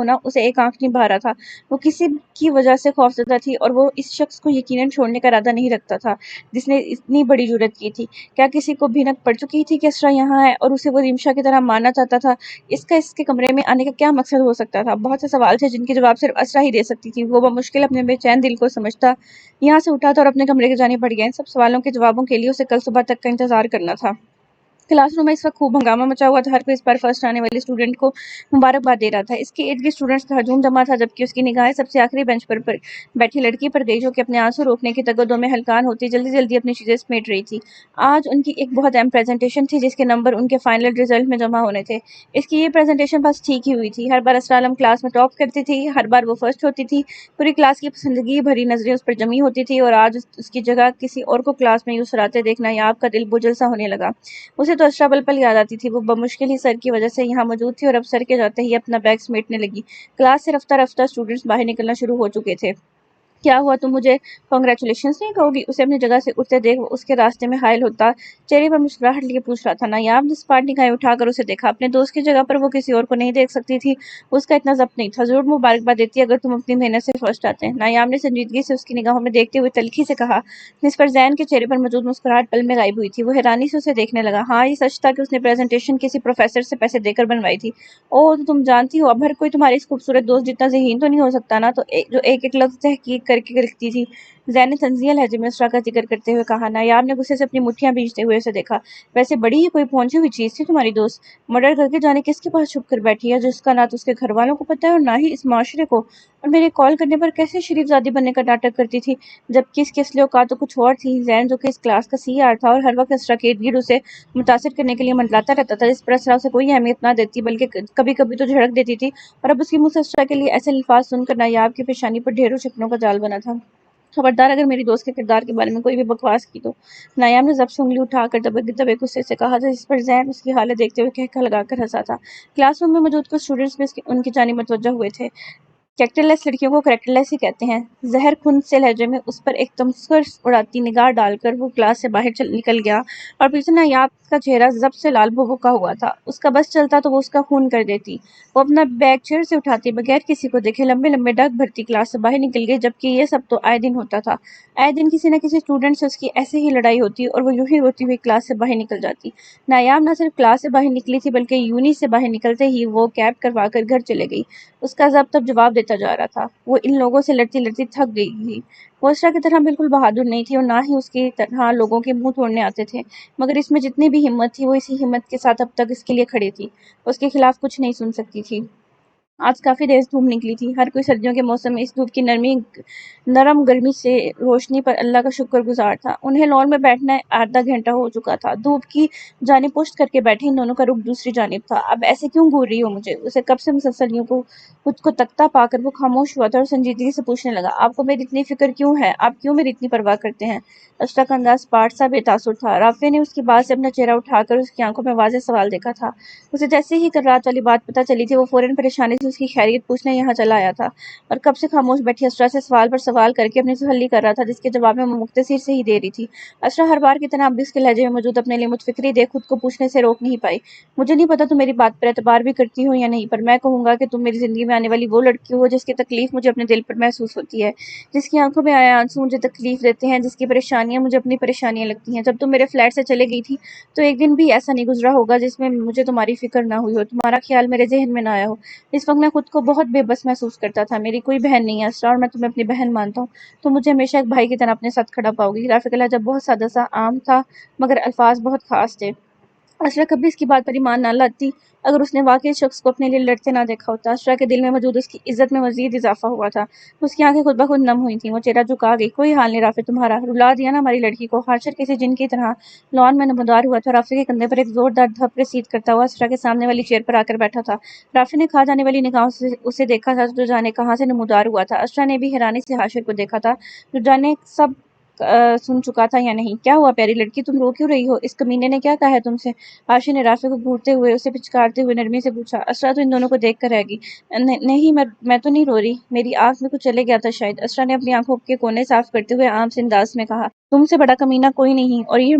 ہونا اسے ایک آنکھ نہیں بھا رہا تھا۔ وہ کسی کی وجہ سے خوفزدہ تھی اور وہ اس شخص کو یقیناً چھوڑنے کا ارادہ نہیں رکھتا تھا جس نے اتنی بڑی جرات کی تھی۔ کیا کسی کو بھینک پڑ چکی تھی کہ اسرا یہاں ہے اور اسے وہ ریمشا کی طرح مارنا چاہتا تھا؟ اس کے کمرے میں آنے کا کیا مقصد ہو سکتا تھا؟ بہت سے سوال تھے جن کے جواب صرف اسرا ہی دے سکتی تھی۔ وہ بمشکل اپنے بے چین دل کو سمجھتا یہاں سے اٹھا تھا اور اپنے کمرے کی جانب بڑھ گیا۔ ان سب سوالوں کے جوابوں کے لیے اسے کل صبح تک کا انتظار کرنا تھا۔ کلاس روم میں اس وقت خوب ہنگامہ مچا ہوا تھا۔ ہر کوئی اس پر فرسٹ آنے والے اسٹوڈنٹ کو مبارکباد دے رہا تھا۔ اس کے ارد گرد اسٹوڈنٹس کا ہجوم جمع تھا جبکہ اس کی نگاہیں سب سے آخری بینچ پر بیٹھی لڑکی پر گئی جو کہ اپنے آنسو روکنے کی تگدو میں ہلکان ہوتی جلدی جلدی اپنی چیزیں سمیٹ رہی تھی۔ آج ان کی ایک بہت اہم پریزنٹیشن تھی جس کے نمبر ان کے فائنل رزلٹ میں جمع ہونے تھے۔ اس کی یہ پریزنٹیشن بس ٹھیک ہی ہوئی تھی۔ ہر بار اسرا عالم کلاس میں ٹاپ کرتی تھی، ہر بار وہ فرسٹ ہوتی تھی، پوری کلاس کی پسندگی بھری نظریں اس پر جمی ہوتی تھی اور آج اس کی جگہ کسی اور کو کلاس میں یوں سراتے دیکھنا یا آپ کا دل بوجھل سا ہونے لگا۔ اسے تو اسرا پل پل یاد آتی تھی۔ وہ بمشکل ہی سر کی وجہ سے یہاں موجود تھی اور اب سر کے جاتے ہی اپنا بیگ سمیٹنے لگی۔ کلاس سے رفتہ رفتہ اسٹوڈنٹس باہر نکلنا شروع ہو چکے تھے۔ کیا ہوا، تم مجھے کنگریچولیشنز نہیں کہو گی؟ اسے اپنی جگہ سے اٹھتے دیکھ وہ اس کے راستے میں حائل ہوتا چہرے پر مسکراہٹ لیے پوچھ رہا تھا۔ نایاب نے سپاٹ نگاہیں اٹھا کر اسے دیکھا۔ اپنے دوست کی جگہ پر وہ کسی اور کو نہیں دیکھ سکتی تھی۔ اس کا اتنا ضبط نہیں تھا۔ ضرور مبارکباد دیتی اگر تم اپنی محنت سے فرسٹ آتے۔ نایاب نے سنجیدگی سے اس کی نگاہوں میں دیکھتے ہوئے تلخی سے کہا جس پر زین کے چہرے پر موجود مسکراہٹ پل میں غائب ہوئی تھی۔ وہ حیرانی سے اسے دیکھنے لگا۔ ہاں، یہ سچ تھا کہ اس نے پریزنٹیشن کسی پروفیسر سے پیسے دے کر بنوائی تھی۔ اوہ، تو تم جانتی ہو اب ہر کوئی تمہاری اس خوبصورت دوست جتنا ذہین تو نہیں ہو سکتا نا، تو جو ایک ایک لفظ تحقیق کر کے لکھتی تھی۔ زین نے تنزیہ لہجے میں اسرا کا ذکر کرتے ہوئے کہا۔ نایاب نے غصے سے اپنی مٹھیاں بھیجتے ہوئے اسے دیکھا۔ ویسے بڑی ہی کوئی پہنچی ہوئی چیز تھی تمہاری دوست۔ مرڈر کر کے جانے کس کے پاس چھپ کر بیٹھی ہے جس کا نہ تو اس کے گھر والوں کو پتہ ہے اور نہ ہی اس معاشرے کو، اور میرے کال کرنے پر کیسے شریف زادی بننے کا ناٹک کرتی تھی جبکہ اس کی اصلی اوقات تو کچھ اور تھی۔ زین جو کہ اس کلاس کا سی آر تھا اور ہر وقت اسرا کے ارد گرد اسے متاثر کرنے کے لیے منڈلاتا رہتا تھا، جس پر اسرا اسے کوئی اہمیت نہ دیتی بلکہ کبھی کبھی تو جھڑک دیتی تھی، اور اب اس کے منہ سے اسرا کے لیے ایسے الفاظ سن کر نایاب کی پیشانی پر ڈھیروں شکنوں کا جال بنا تھا۔ خبردار اگر میری دوست کے کردار کے بارے میں کوئی بھی بکواس کی تو۔ نایاب نے ضبط سے انگلی اٹھا کر دبے غصے سے کہا جس پر زین اس کی حالت دیکھتے ہوئے کہکہ لگا کر ہنسا تھا۔ کلاس روم میں موجود کچھ اسٹوڈنٹس بھی ان کی جانب متوجہ ہوئے تھے۔ کریکٹر لیس لڑکیوں کو کریکٹر لیس ہی کہتے ہیں۔ زہر کھن سے لہجے میں اس پر ایک تمسخر اڑاتی نگاہ ڈال کر وہ کلاس سے باہر نکل گیا اور پیچھے نایاب کا چہرہ ضبط سے لال بھو ہوا تھا۔ اس کا بس چلتا تو وہ اس کا خون کر دیتی۔ وہ اپنا بیگ چیئر سے اٹھاتی بغیر کسی کو دیکھے لمبے لمبے ڈگ بھرتی کلاس سے باہر نکل گئی جبکہ یہ سب تو آئے دن ہوتا تھا۔ آئے دن کسی نہ کسی اسٹوڈنٹ سے اس کی ایسے ہی لڑائی ہوتی اور وہ یوں ہی روتی ہوئی کلاس سے باہر نکل جاتی۔ نایاب نہ صرف کلاس سے باہر نکلی تھی بلکہ یونی سے باہر نکلتے ہی وہ کیب کروا کر گھر چلے گئی۔ اس کا ضبط اب جواب دیتا جا رہا تھا۔ وہ ان لوگوں سے لڑتی لڑتی تھک گئی تھی۔ وہ اسرا کی طرح بالکل بہادر نہیں تھی اور نہ ہی اس کی طرح لوگوں کے منہ توڑنے آتے تھے، مگر اس میں جتنی بھی ہمت تھی وہ اسی ہمت کے ساتھ اب تک اس کے لیے کھڑی تھی۔ اس کے خلاف کچھ نہیں سن سکتی تھی۔ آج کافی تیز دھوپ نکلی تھی۔ ہر کوئی سردیوں کے موسم میں اس دھوپ کی نرم گرمی سے روشنی پر اللہ کا شکر گزار تھا۔ انہیں لان میں بیٹھنا آدھا گھنٹہ ہو چکا تھا۔ دھوپ کی جانب پشت کر کے بیٹھے ان دونوں کا رخ دوسری جانب تھا۔ اب ایسے کیوں گھور رہی ہو مجھے؟ اسے کب سے مسلسل یوں خود کو تکتا پا کر وہ خاموش ہوا تھا اور سنجیدگی سے پوچھنے لگا آپ کو میری اتنی فکر کیوں ہے؟ آپ کیوں میری اتنی پرواہ کرتے ہیں؟ اسرا کا انداز پاٹ سا بے تاثر تھا۔ رافعہ نے اس کی بات سے اپنا چہرہ اٹھا کر اس کی آنکھوں میں واضح سوال دیکھا تھا۔ اسے جیسے ہی کل رات والی بات پتہ چلی تھی وہ فوراً پریشانی سے اس کی خیریت پوچھنے یہاں چلا آیا تھا اور کب سے خاموش بیٹھی اسرا سے سوال پر سوال کر کے اپنی تسلی کر رہا تھا جس کے جواب میں وہ مختصر سے ہی دے رہی تھی۔ اسرا ہر بار کی طرح اب بھی اس کے لہجے میں موجود اپنے لیے متفکری دیکھ خود کو پوچھنے سے روک نہیں پائی مجھے نہیں پتا تم میری بات پر اعتبار بھی کرتی ہو یا نہیں، پر میں کہوں گا کہ تم میری زندگی میں آنے والی وہ لڑکی ہو جس کی تکلیف مجھے اپنے دل پر محسوس ہوتی ہے، جس کی آنکھوں میں آئے آنسو مجھے تکلیف دیتے ہیں، جس کی پریشانیاں مجھے اپنی پریشانیاں لگتی ہیں۔ جب تم میرے فلیٹ سے چلے گئی تھی تو ایک دن بھی ایسا نہیں گزرا ہوگا جس میں مجھے تمہاری فکر نہ ہوئی ہو، تمہارا خیال میرے ذہن میں نہ آیا ہو۔ اس وقت میں خود کو بہت بے بس محسوس کرتا تھا۔ میری کوئی بہن نہیں ہے اسرا اور میں تمہیں اپنی بہن مانتا ہوں، تم مجھے ہمیشہ ایک بھائی کی طرح اپنے ساتھ کھڑا پاؤ گی۔ رافع کا لہجہ بہت سادہ سا عام تھا مگر الفاظ بہت خاص تھے۔ اسرا کبھی اس کی بات پر ایمان نہ لاتی اگر اس نے واقعی شخص کو اپنے لیے لڑتے نہ دیکھا ہوتا۔ اسرا کے دل میں موجود اس کی عزت میں مزید اضافہ ہوا تھا۔ اس کی آنکھیں خود بخود نم ہوئی تھیں۔ وہ چہرہ جھکا گئی۔ کوئی حال نہیں رافع تمہارا، رلا دیا نا ہماری لڑکی کو۔ حاشر کسی جن کی طرح لان میں نمودار ہوا تھا۔ رافع کے کندھے پر ایک زوردار دھپ رسید کرتا ہوا اسرا کے سامنے والی چیئر پر آ کر بیٹھا تھا۔ رافع نے کھا جانے والی نگاہوں سے اسے دیکھا تھا جو جانے کہاں سے نمودار ہوا تھا۔ اسرا نے بھی حیرانی سے حاشر کو دیکھا تھا جو جانے سب سن چکا تھا یا نہیں۔ کیا ہوا پیاری لڑکی، تم رو کیوں رہی ہو؟ اس کمینے نے کیا کہا ہے تم سے؟ حاشر نے رافع کو گھورتے ہوئے اسے پچکارتے ہوئے نرمی سے پوچھا۔ اسرا تو ان دونوں کو دیکھ کر رہ گئی۔ نہیں میں تو نہیں رو رہی، میری آنکھ میں کچھ چلے گیا تھا شاید، اسرا نے اپنی آنکھوں کے کونے صاف کرتے ہوئے عام سے انداز میں کہا۔ تم سے بڑا کمینہ کوئی نہیں اور یہ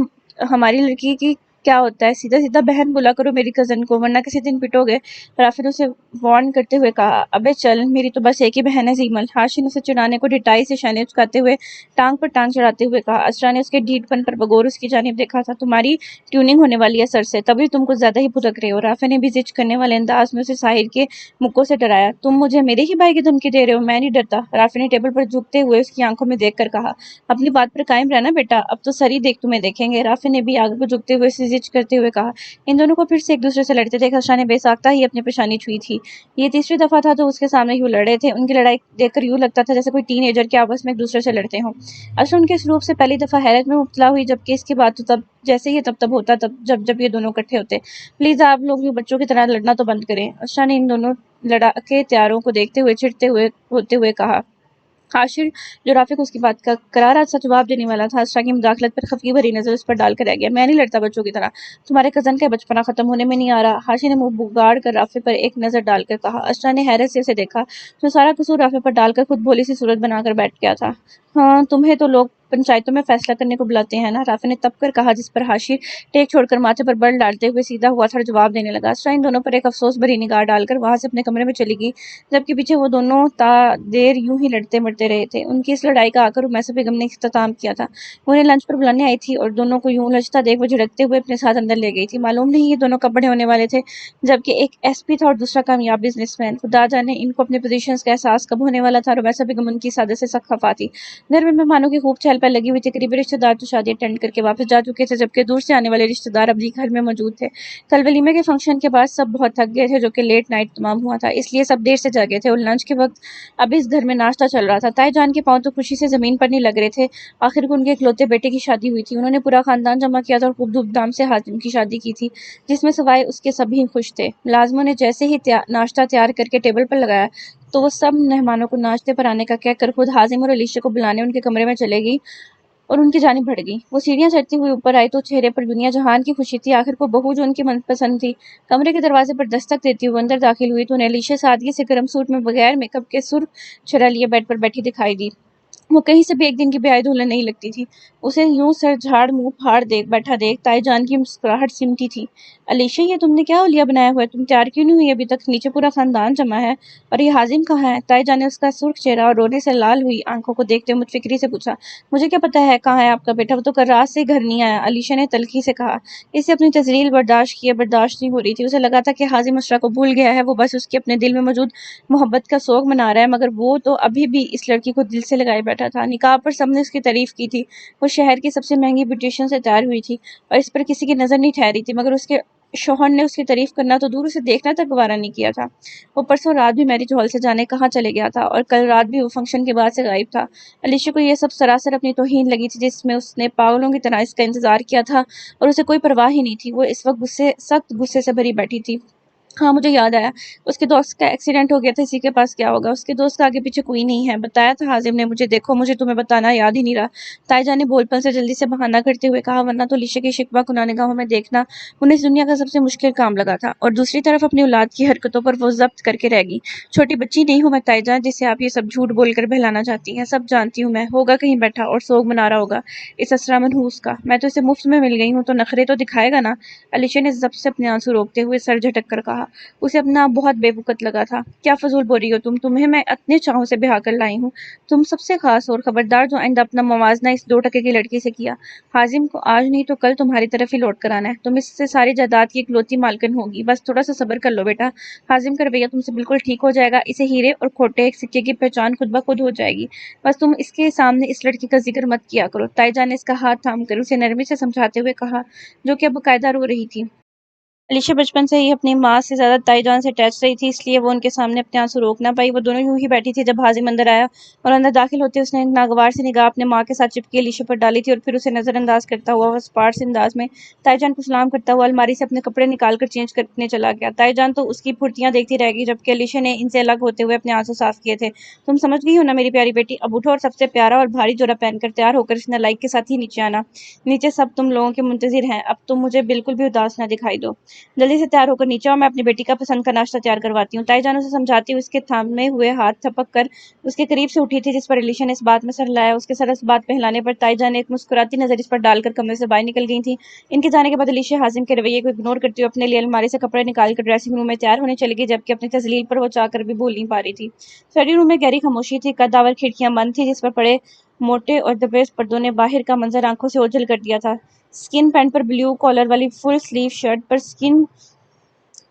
ہماری لڑکی کی کیا ہوتا ہے، سیدھا سیدھا بہن بولا کرو میری کزن کو ورنہ کسی دن پٹو گے۔ رافع نے اسے وارن کرتے ہوئے کہا۔ ابے چل، میری تو بس ایک ہی بہن ہے زیمل۔ ہاشم نے اسے چڑھانے کو ڈٹائی سے شانے چکاتے ہوئے ٹانگ پر ٹانگ چڑھاتے ہوئے کہا۔ اسرا نے اس کے ڈھیٹ پن پر بغور اس کی جانب دیکھا تھا۔ تمہاری ٹیوننگ ہونے والی ہے سر سے، تبھی تم کچھ زیادہ ہی بھٹک رہے ہو۔ رافع نے بھی زج کرنے والے انداز میں اسے ساحر کے مکوں سے ڈرایا۔ تم مجھے میرے ہی بھائی کی دھمکی دے رہے ہو؟ میں نہیں ڈرتا، رافع نے ٹیبل پر جھکتے ہوئے اس کی آنکھوں میں دیکھ کر کہا۔ اپنی بات پر قائم رہنا بیٹا، اب تو سر ہی دیکھ تمہیں دیکھیں گے، رافع نے بھی آگے کو جھکتے ہوئے اسے زج کرتے ہوئے کہا۔ ان دونوں کو پھر سے ایک دوسرے سے لڑتے دیکھ اسرا نے بے ساختہ ہی اپنی پیشانی چھوئی تھی۔ یہ تیسری دفعہ تھا جو اس کے سامنے یوں لڑ رہے تھے۔ ان کی لڑائی دیکھ کر یوں لگتا تھا جیسے کوئی ٹین ایجر کے آپس میں ایک دوسرے سے لڑتے ہوں۔ اسرا ان کے اس روپ سے پہلی دفعہ حیرت میں مبتلا ہوئی، جبکہ اس کی بات تو تب جیسے ہی تب ہوتا جب یہ دونوں اکٹھے ہوتے۔ پلیز آپ لوگ یوں بچوں کی طرح لڑنا تو بند کریں، اسرا نے ان دونوں لڑاکے تیاروں کو دیکھتے ہوئے چڑھتے ہوتے ہوئے کہا۔ حاشر جو رافع کو اس کی بات کا کرارا سا جواب دینے والا تھا، اسرا کی مداخلت پر خفگی بھری نظر اس پر ڈال کر رہ گیا۔ میں نہیں لڑتا بچوں کی طرح، تمہارے کزن کا بچپنا ختم ہونے میں نہیں آ رہا، حاشر نے منہ بگاڑ کر رافع پر ایک نظر ڈال کر کہا۔ اسرا نے حیرت سے اسے دیکھا، جو سارا قصور رافع پر ڈال کر خود بھولی سی صورت بنا کر بیٹھ گیا تھا۔ ہاں، تمہیں تو لوگ پنچایتوں میں فیصلہ کرنے کو بلاتے ہیں نا، رافع نے تپ کر کہا، جس پر حاشر ٹیک چھوڑ کر ماتھے پر بل ڈالتے ہوئے سیدھا ہوا تھا اور جواب دینے لگا۔ اسرا ان دونوں پر ایک افسوس بھری نگاہ ڈال کر وہاں سے اپنے کمرے میں چلی گئی، جبکہ پیچھے وہ دونوں تا دیر یوں ہی لڑتے مرتے رہے تھے۔ ان کی اس لڑائی کا آ کر میسا بیگم نے اختتام کیا تھا۔ وہ انہیں لنچ پر بلانے آئی تھی اور دونوں کو یوں الجھتا دیکھ وہ جھڑکتے ہوئے اپنے ساتھ اندر لے گئی تھی۔ معلوم نہیں یہ دونوں کب بڑے ہونے والے تھے، جبکہ ایک ایس پی تھا اور دوسرا کامیاب بزنس مین۔ خدا جانے ان کو اپنے پوزیشنز کا احساس کب ہونے والا تھا، اور میسا بیگم ان کی اس عادت سے سخت خفا تھی۔ گھر میں مہمانوں کی خوب چہل پہل لگی ہوئی تھی۔ قریبی رشتہ دار تو شادی اٹینڈ کر کے واپس جا چکے تھے، جبکہ دور سے آنے والے رشتہ دار اب بھی گھر میں موجود تھے۔ کل ولیمے کے فنکشن کے بعد سب بہت تھک گئے تھے، جو کہ لیٹ نائٹ تمام ہوا تھا، اس لیے سب دیر سے جاگے تھے، اور لنچ کے وقت اب اس گھر میں ناشتہ چل رہا تھا۔ تائی جان کے پاؤں تو خوشی سے زمین پر نہیں لگ رہے تھے، آخر کو ان کے اکلوتے بیٹے کی شادی ہوئی تھی۔ انہوں نے پورا خاندان جمع کیا تھا اور خوب دھوم دھام سے حازم کی شادی کی تھی، جس میں سوائے اس کے سبھی خوش تھے۔ ملازموں نے جیسے ہی ناشتہ تیار کر کے ٹیبل پر لگایا تو وہ سب مہمانوں کو ناشتے پر آنے کا کہہ کر خود حازم اور علیشہ کو بلانے ان کے کمرے میں چلے گئی اور ان کی جانب بڑھ گئی۔ وہ سیڑھیاں چڑھتی ہوئی اوپر آئی تو چہرے پر دنیا جہان کی خوشی تھی، آخر کو بہو جو ان کی من پسند تھی۔ کمرے کے دروازے پر دستک دیتی ہوئی اندر داخل ہوئی تو انہیں علیشہ سادگی سے گرم سوٹ میں بغیر میک اپ کے سرخ چھڑا لیے بیڈ پر بیٹھی دکھائی دی۔ وہ کہیں سے بھی ایک دن کی بیائی دلہن نہیں لگتی تھی۔ اسے یوں سر جھاڑ منہ پھاڑ بیٹھا دیکھ تائی جان کی مسکراہٹ سمٹی تھی۔ علیشہ، یہ تم نے کیا اولیا بنایا ہوا ہے؟ تم تیار کیوں نہیں ہوئی ابھی تک؟ نیچے پورا خاندان جمع ہے، اور یہ حازم کہاں ہے؟ تائی جان نے اس کا سرخ چہرہ اور رونے سے لال ہوئی آنکھوں کو دیکھتے ہوئے متفکری سے پوچھا۔ مجھے کیا پتا ہے کہاں ہے آپ کا بیٹا، وہ تو کل رات سے گھر نہیں آیا، علیشہ نے تلخی سے کہا۔ اسے اپنی تذلیل برداشت نہیں ہو رہی تھی۔ اسے لگا تھا کہ حازم اسرا کو بھول گیا ہے، وہ بس اس کے اپنے دل میں موجود محبت کا سوگ منا رہا ہے، مگر وہ تو ابھی بھی اس لڑکی کو دل سے لگائے بیٹھا تھا۔ نکاح پر سب نے اس کی تعریف کی تھی، وہ شہر کی سب سے مہنگی بیوٹیشین سے تیار ہوئی تھی اور اس پر کسی کی نظر نہیں ٹھہری تھی، مگر اس کے شوہر نے اس کی تعریف کرنا تو دور، اسے دیکھنا تک گوارا نہیں کیا تھا۔ وہ پرسوں رات بھی میرج ہال سے جانے کہاں چلے گیا تھا، اور کل رات بھی وہ فنکشن کے بعد سے غائب تھا۔ علیشہ کو یہ سب سراسر اپنی توہین لگی تھی، جس میں اس نے پاگلوں کی طرح اس کا انتظار کیا تھا اور اسے کوئی پرواہ ہی نہیں تھی۔ وہ اس وقت سخت غصے سے بھری بیٹھی تھی۔ ہاں، مجھے یاد آیا، اس کے دوست کا ایکسیڈنٹ ہو گیا تھا، اسی کے پاس کیا ہوگا؟ اس کے دوست کا آگے پیچھے کوئی نہیں ہے، بتایا تھا حازم نے مجھے۔ دیکھو، مجھے تمہیں بتانا یاد ہی نہیں رہا، تائی جان نے بھول پن سے جلدی سے بہانہ کرتے ہوئے کہا، ورنہ تو علیشہ کی شکوہ کنہ نگاہوں میں دیکھنا انہیں اس دنیا کا سب سے مشکل کام لگا تھا، اور دوسری طرف اپنی اولاد کی حرکتوں پر وہ ضبط کر کے رہ گئی۔ چھوٹی بچی نہیں ہوں میں تائی جان، جسے آپ یہ سب جھوٹ بول کر بہلانا چاہتی ہیں، سب جانتی ہوں میں۔ ہوگا کہیں بیٹھا اور سوگ منا رہا ہوگا اس اسرا منحوس کا، میں تو اسے مفت میں مل گئی ہوں تو نخرے تو دکھائے گا نا، علیشہ نے ضبط سے اپنے آنسو روکتے ہوئے سر جھٹک کر کہا۔ اسے اپنا بہت بے وقت لگا تھا۔ کیا فضول بول رہی ہو تمہیں میں اتنے چاہوں سے بہا کر لائی ہوں، تم سب سے خاص، اور خبردار جو آئندہ اپنا موازنہ اس 2 ٹکے کی لڑکی سے کیا، حازم کو آج نہیں تو کل تمہاری طرف ہی لوٹ کر آنا ہے، تم اس سے ساری جائیداد کی اکلوتی مالکن ہوگی، بس تھوڑا سا صبر کر لو بیٹا، حازم کا رویہ تم سے بالکل ٹھیک ہو جائے گا، اسے ہیرے اور کھوٹے ایک سکے کی پہچان خود بخود ہو جائے گی، بس تم اس کے سامنے اس لڑکی کا ذکر مت کیا کرو، تائی جان نے اس کا ہاتھ تھام کر اسے نرمی سے سمجھاتے ہوئے کہا، جو کہ اب باقاعدہ رو رہی تھی۔ علیشہ بچپن سے ہی اپنی ماں سے زیادہ تائی جان سے اٹیچ رہی تھی، اس لیے وہ ان کے سامنے اپنے آنسو روک نہ پائی۔ وہ دونوں یوں ہی بیٹھی تھی جب حازم اندر آیا، اور اندر داخل ہوتے اس نے ناگوار سی نگاہ اپنے ماں کے ساتھ چپکی علیشہ پر ڈالی تھی، اور پھر اسے نظر انداز کرتا ہوا وہ اسپاٹ سے انداز میں تائی جان کو سلام کرتا ہوا الماری سے اپنے کپڑے نکال کر چینج کرنے چلا گیا۔ تائی جان تو اس کی پھرتیاں دیکھتی رہ گئی، جبکہ علیشہ نے ان سے الگ ہوتے ہوئے اپنے آنسو صاف کیے تھے۔ تم سمجھ گئی ہو نا میری پیاری بیٹی، اب اٹھو اور سب سے پیارا اور بھاری جوڑا پہن کر تیار ہو کر اس نالائق کے ساتھ ہی نیچے آنا، نیچے سب تم لوگوں کے منتظر ہیں، اب تم مجھے بالکل بھی اداس نہ دکھائی دو۔ جلدی سے تیار ہو کر نیچے آؤ، میں اپنی بیٹی کا پسند کا ناشتہ تیار کرواتی ہوں۔ تائی جان اسے سمجھاتی ہوئی اس کے تھامے ہوئے ہاتھ تھپک کر اس کے قریب سے اٹھی تھی، جس پر علیشا نے اس بات میں سر ہلایا۔ اس کے سر اس بات پہ ہلانے پر تائی جان نے ایک مسکراتی نظر اس پر ڈال کر کمرے سے باہر نکل گئی تھی۔ ان کے جانے کے بعد علیشا حازم کے رویے کو اگنور کرتے ہوئے اپنے لیے الماری سے کپڑے نکال کر ڈریسنگ روم میں تیار ہونے چلی گئی، جبکہ اپنی تذلیل پر وہ چاہ کر بھی بھول نہیں پا رہی تھی۔ اسٹڈی روم میں گہری خاموشی تھی، قد آور کھڑکیاں بند تھی، جس پر پڑے موٹے اور دبے پردوں نے باہر کا منظر آنکھوں سے اوجھل کر دیا تھا۔ اسکن پینٹ پر بلیو کالر والی فل سلیو شرٹ پر اسکن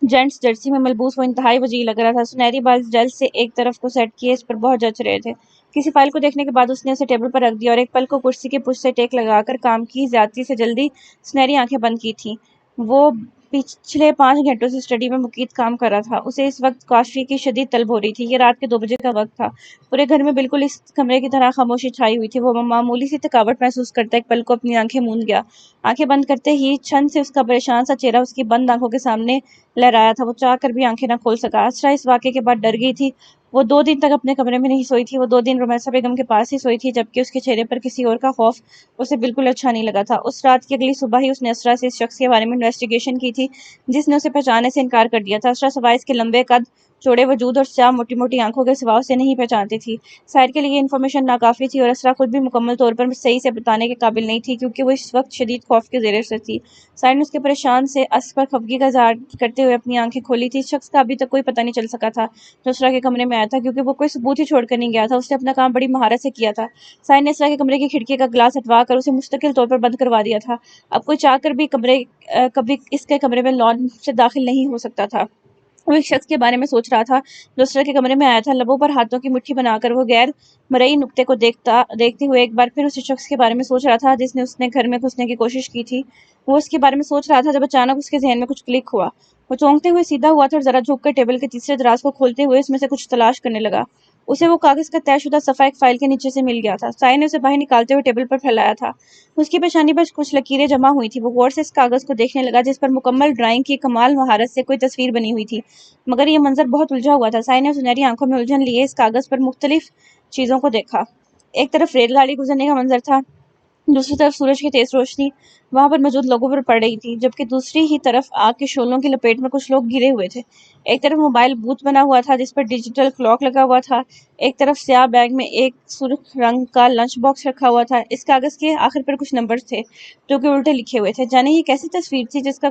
جینٹس جرسی میں ملبوس وہ انتہائی وجیح لگ رہا تھا۔ سنہری بال جیل سے ایک طرف کو سیٹ کیے اس پر بہت جچ رہے تھے۔ کسی فائل کو دیکھنے کے بعد اس نے اسے ٹیبل پر رکھ دیا اور ایک پل کو کرسی کے پشت سے ٹیک لگا کر کام کی زیادتی سے جلدی سنہری آنکھیں بند کی تھیں۔ وہ پچھلے 5 گھنٹوں سے اسٹڈی میں مقید کام کر رہا تھا۔ اسے اس وقت کافی کی شدید طلب ہو رہی تھی۔ یہ رات کے 2 بجے کا وقت تھا۔ پورے گھر میں بالکل اس کمرے کی طرح خاموشی چھائی ہوئی تھی۔ وہ معمولی سی تھکاوٹ محسوس کرتا ایک پل کو اپنی آنکھیں موند گیا۔ آنکھیں بند کرتے ہی چھن سے اس کا پریشان سا چہرہ اس کی بند آنکھوں کے سامنے لہرایا تھا۔ وہ چاہ کر بھی آنکھیں نہ کھول سکا۔ اسرا اس واقعے کے بعد ڈر گئی تھی۔ وہ 2 دن تک اپنے کمرے میں نہیں سوئی تھی۔ وہ 2 دن رمیسا بیگم کے پاس ہی سوئی تھی، جبکہ اس کے چہرے پر کسی اور کا خوف اسے بالکل اچھا نہیں لگا تھا۔ اس رات کی اگلی صبح ہی اس نے اسرا سے اس شخص کے بارے میں انویسٹیگیشن کی تھی جس نے اسے پہچاننے سے انکار کر دیا تھا۔ اسرا سوائے اس کے لمبے قد، چوڑے وجود اور سیاہ موٹی موٹی آنکھوں کے سوا اسے نہیں پہچانتی تھی۔ ساحر کے لیے یہ انفارمیشن ناکافی تھی اور اسرا خود بھی مکمل طور پر صحیح سے بتانے کے قابل نہیں تھی، کیونکہ وہ اس وقت شدید خوف کے زیر اثر تھی۔ ساحر نے اس کے پریشان سے اس پر خفگی کا اظہار کرتے ہوئے اپنی آنکھیں کھولی تھی۔ اس شخص کا ابھی تک کوئی پتہ نہیں چل سکا تھا جو اسرا کے کمرے میں آیا تھا، کیونکہ وہ کوئی ثبوت ہی چھوڑ کر نہیں گیا تھا۔ اس نے اپنا کام بڑی مہارت سے کیا تھا۔ ساحر نے اسرا کے کمرے کی کھڑکی کا گلاس ہٹوا کر اسے مستقل طور پر بند کروا دیا تھا۔ اب کوئی چاہ کر بھی کبھی اس کے کمرے میں لان سے داخل نہیں ہو سکتا تھا۔ وہ ایک شخص کے بارے میں سوچ رہا تھا جو اسرا کے کمرے میں آیا تھا۔ لبوں پر ہاتھوں کی مٹھی بنا کر وہ غیر مرئی نقطے کو دیکھتے ہوئے ایک بار پھر اسی شخص کے بارے میں سوچ رہا تھا جس نے اس نے گھر میں گھسنے کی کوشش کی تھی۔ وہ اس کے بارے میں سوچ رہا تھا جب اچانک اس کے ذہن میں کچھ کلک ہوا۔ وہ چونکتے ہوئے سیدھا ہوا تھا اور ذرا جھک کر ٹیبل کے تیسرے دراز کو کھولتے ہوئے اس میں سے کچھ تلاش کرنے لگا۔ اسے وہ کاغذ کا طے شدہ صفحہ ایک فائل کے نیچے سے مل گیا تھا۔ ساحر نے اسے باہر نکالتے ہوئے ٹیبل پر پھیلایا تھا۔ اس کی پیشانی پر کچھ لکیریں جمع ہوئی تھیں۔ وہ غور سے اس کاغذ کو دیکھنے لگا جس پر مکمل ڈرائنگ کی کمال مہارت سے کوئی تصویر بنی ہوئی تھی، مگر یہ منظر بہت الجھا ہوا تھا۔ ساحر نے سنہری آنکھوں میں الجھن لیے اس کاغذ پر مختلف چیزوں کو دیکھا۔ ایک طرف ریل گاڑی گزرنے کا منظر تھا، دوسری طرف سورج کی تیز روشنی وہاں پر موجود لوگوں پر پڑ رہی تھی، جبکہ دوسری ہی طرف آگ کے شعلوں کی لپیٹ میں کچھ لوگ گھرے ہوئے تھے۔ ایک طرف موبائل بوتھ بنا ہوا تھا جس پر ڈیجیٹل کلاک لگا ہوا تھا۔ ایک طرف سیاہ بیگ میں ایک سرخ رنگ کا لنچ باکس رکھا ہوا تھا۔ اس کاغذ کے آخر پر کچھ نمبرز تھے جو کہ الٹے لکھے ہوئے تھے۔ جانے یہ کیسی تصویر تھی جس کا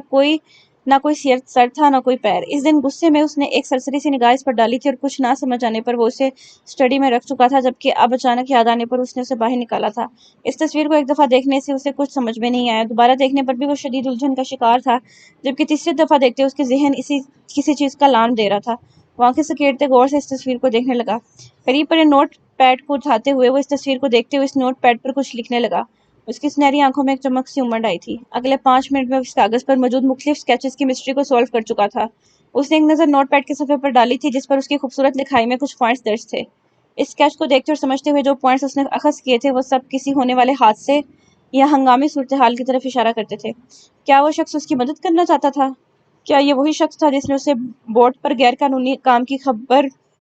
نہ کوئی سر تھا نہ کوئی پیر۔ اس دن غصے میں اس نے ایک سرسری سی نگاہ اس پر ڈالی تھی اور کچھ نہ سمجھ آنے پر وہ اسے اسٹڈی میں رکھ چکا تھا، جبکہ اب اچانک یاد آنے پر اس نے اسے باہر نکالا تھا۔ اس تصویر کو ایک دفعہ دیکھنے سے اسے کچھ سمجھ میں نہیں آیا۔ دوبارہ دیکھنے پر بھی وہ شدید الجھن کا شکار تھا، جبکہ تیسری دفعہ دیکھتے اس کے ذہن کسی چیز کا الارم دے رہا تھا۔ وہ آنکھیں سکیڑتے غور سے اس تصویر کو دیکھنے لگا۔ قریب پڑے نوٹ پیڈ کو اٹھاتے ہوئے وہ اس تصویر کو دیکھتے ہوئے اس نوٹ پیڈ پر کچھ لکھنے لگا۔ اس کی سنہری آنکھوں میں ایک چمک سی امنڈ آئی تھی۔ اگلے 5 منٹ میں اس کاغذ پر موجود مختلف اسکیچز کی مسٹری کو سولو کر چکا تھا۔ اس نے ایک نظر نوٹ پیڈ کے صفحے پر ڈالی تھی جس پر اس کی خوبصورت لکھائی میں کچھ پوائنٹس درج تھے۔ اس اسکیچ کو دیکھتے اور سمجھتے ہوئے جو پوائنٹس اس نے اخذ کیے تھے وہ سب کسی ہونے والے حادثے یا ہنگامی صورتحال کی طرف اشارہ کرتے تھے۔ کیا وہ شخص اس کی مدد کرنا چاہتا تھا؟ کیا یہ وہی شخص تھا جس نے اسے بورڈ پر غیر قانونی کام کی خبر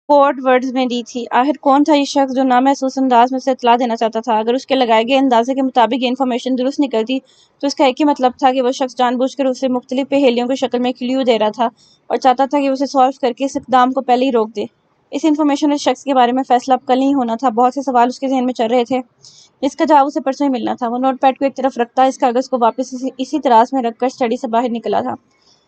کوڈ ورڈز میں دی تھی؟ آخر کون تھا یہ شخص جو نامحسوس انداز میں اسے اطلاع دینا چاہتا تھا؟ اگر اس کے لگائے گئے اندازے کے مطابق یہ انفارمیشن درست نکلتی تو اس کا ایک ہی مطلب تھا کہ وہ شخص جان بوجھ کر اسے مختلف پہیلیوں کی شکل میں کلیو دے رہا تھا اور چاہتا تھا کہ اسے سالو کر کے اس اقدام کو پہلے ہی روک دے۔ اس انفارمیشن اور اس شخص کے بارے میں فیصلہ اب کل نہیں ہونا تھا۔ بہت سے سوال اس کے ذہن میں چل رہے تھے جس کا جواب اسے پرسوں ہی ملنا تھا۔ وہ نوٹ پیڈ کو ایک طرف رکھتا اس کاغذ کو واپس اسی طراز میں رکھ کر اسٹڈی سے باہر نکلا تھا۔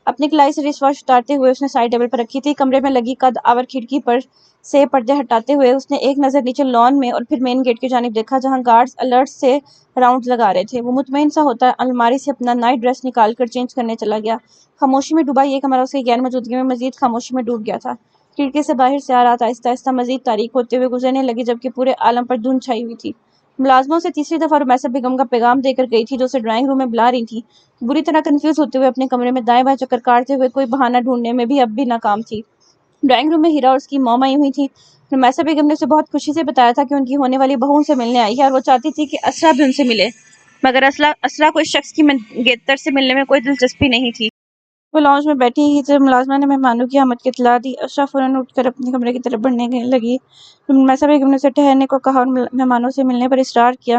اپنی کلائی سے ریس واش اتارتے ہوئے اس نے سائڈ ٹیبل پر رکھی تھی۔ کمرے میں لگی قد آور کھڑکی پر سے پردے ہٹاتے ہوئے اس نے ایک نظر نیچے لان میں اور پھر مین گیٹ کی جانب دیکھا جہاں گارڈز الرٹ سے راؤنڈز لگا رہے تھے۔ وہ مطمئن سا ہوتا الماری سے اپنا نائٹ ڈریس نکال کر چینج کرنے چلا گیا۔ خاموشی میں ڈوبا یہ کمرہ اس کی غیر موجودگی میں مزید خاموشی میں ڈوب گیا تھا۔ کھڑکی سے باہر سے آ رہا تھا آہستہ آہستہ مزید تاریک ہوتے ہوئے گزرنے لگی، جبکہ پورے عالم پر دھند چھائی ہوئی تھی۔ ملازموں سے تیسری دفعہ رمیسا بیگم کا پیغام دے کر گئی تھی جو اسے ڈرائنگ روم میں بلا رہی تھی۔ بری طرح کنفیوز ہوتے ہوئے اپنے کمرے میں دائیں بائیں چکر کاٹتے ہوئے کوئی بہانہ ڈھونڈنے میں بھی اب بھی ناکام تھی۔ ڈرائنگ روم میں ہیرا اور اس کی موم آئی ہوئی تھی۔ رمیسا بیگم نے اسے بہت خوشی سے بتایا تھا کہ ان کی ہونے والی بہو ان سے ملنے آئی ہے اور وہ چاہتی تھی کہ اسرا بھی ان سے ملے، مگر اسرا کو اس شخص کی منگیتر سے ملنے میں کوئی دلچسپی نہیں تھی۔ وہ لانچ میں بیٹھی ہی جب ملازمہ نے مہمانوں کی آمد کی اطلاع دی، اشرا فوراً اٹھ کر اپنے کمرے کی طرف بڑھنے لگی۔ رمیسا بیگم نے اسے ٹھہرنے کو کہا اور مہمانوں سے ملنے پر اصرار کیا،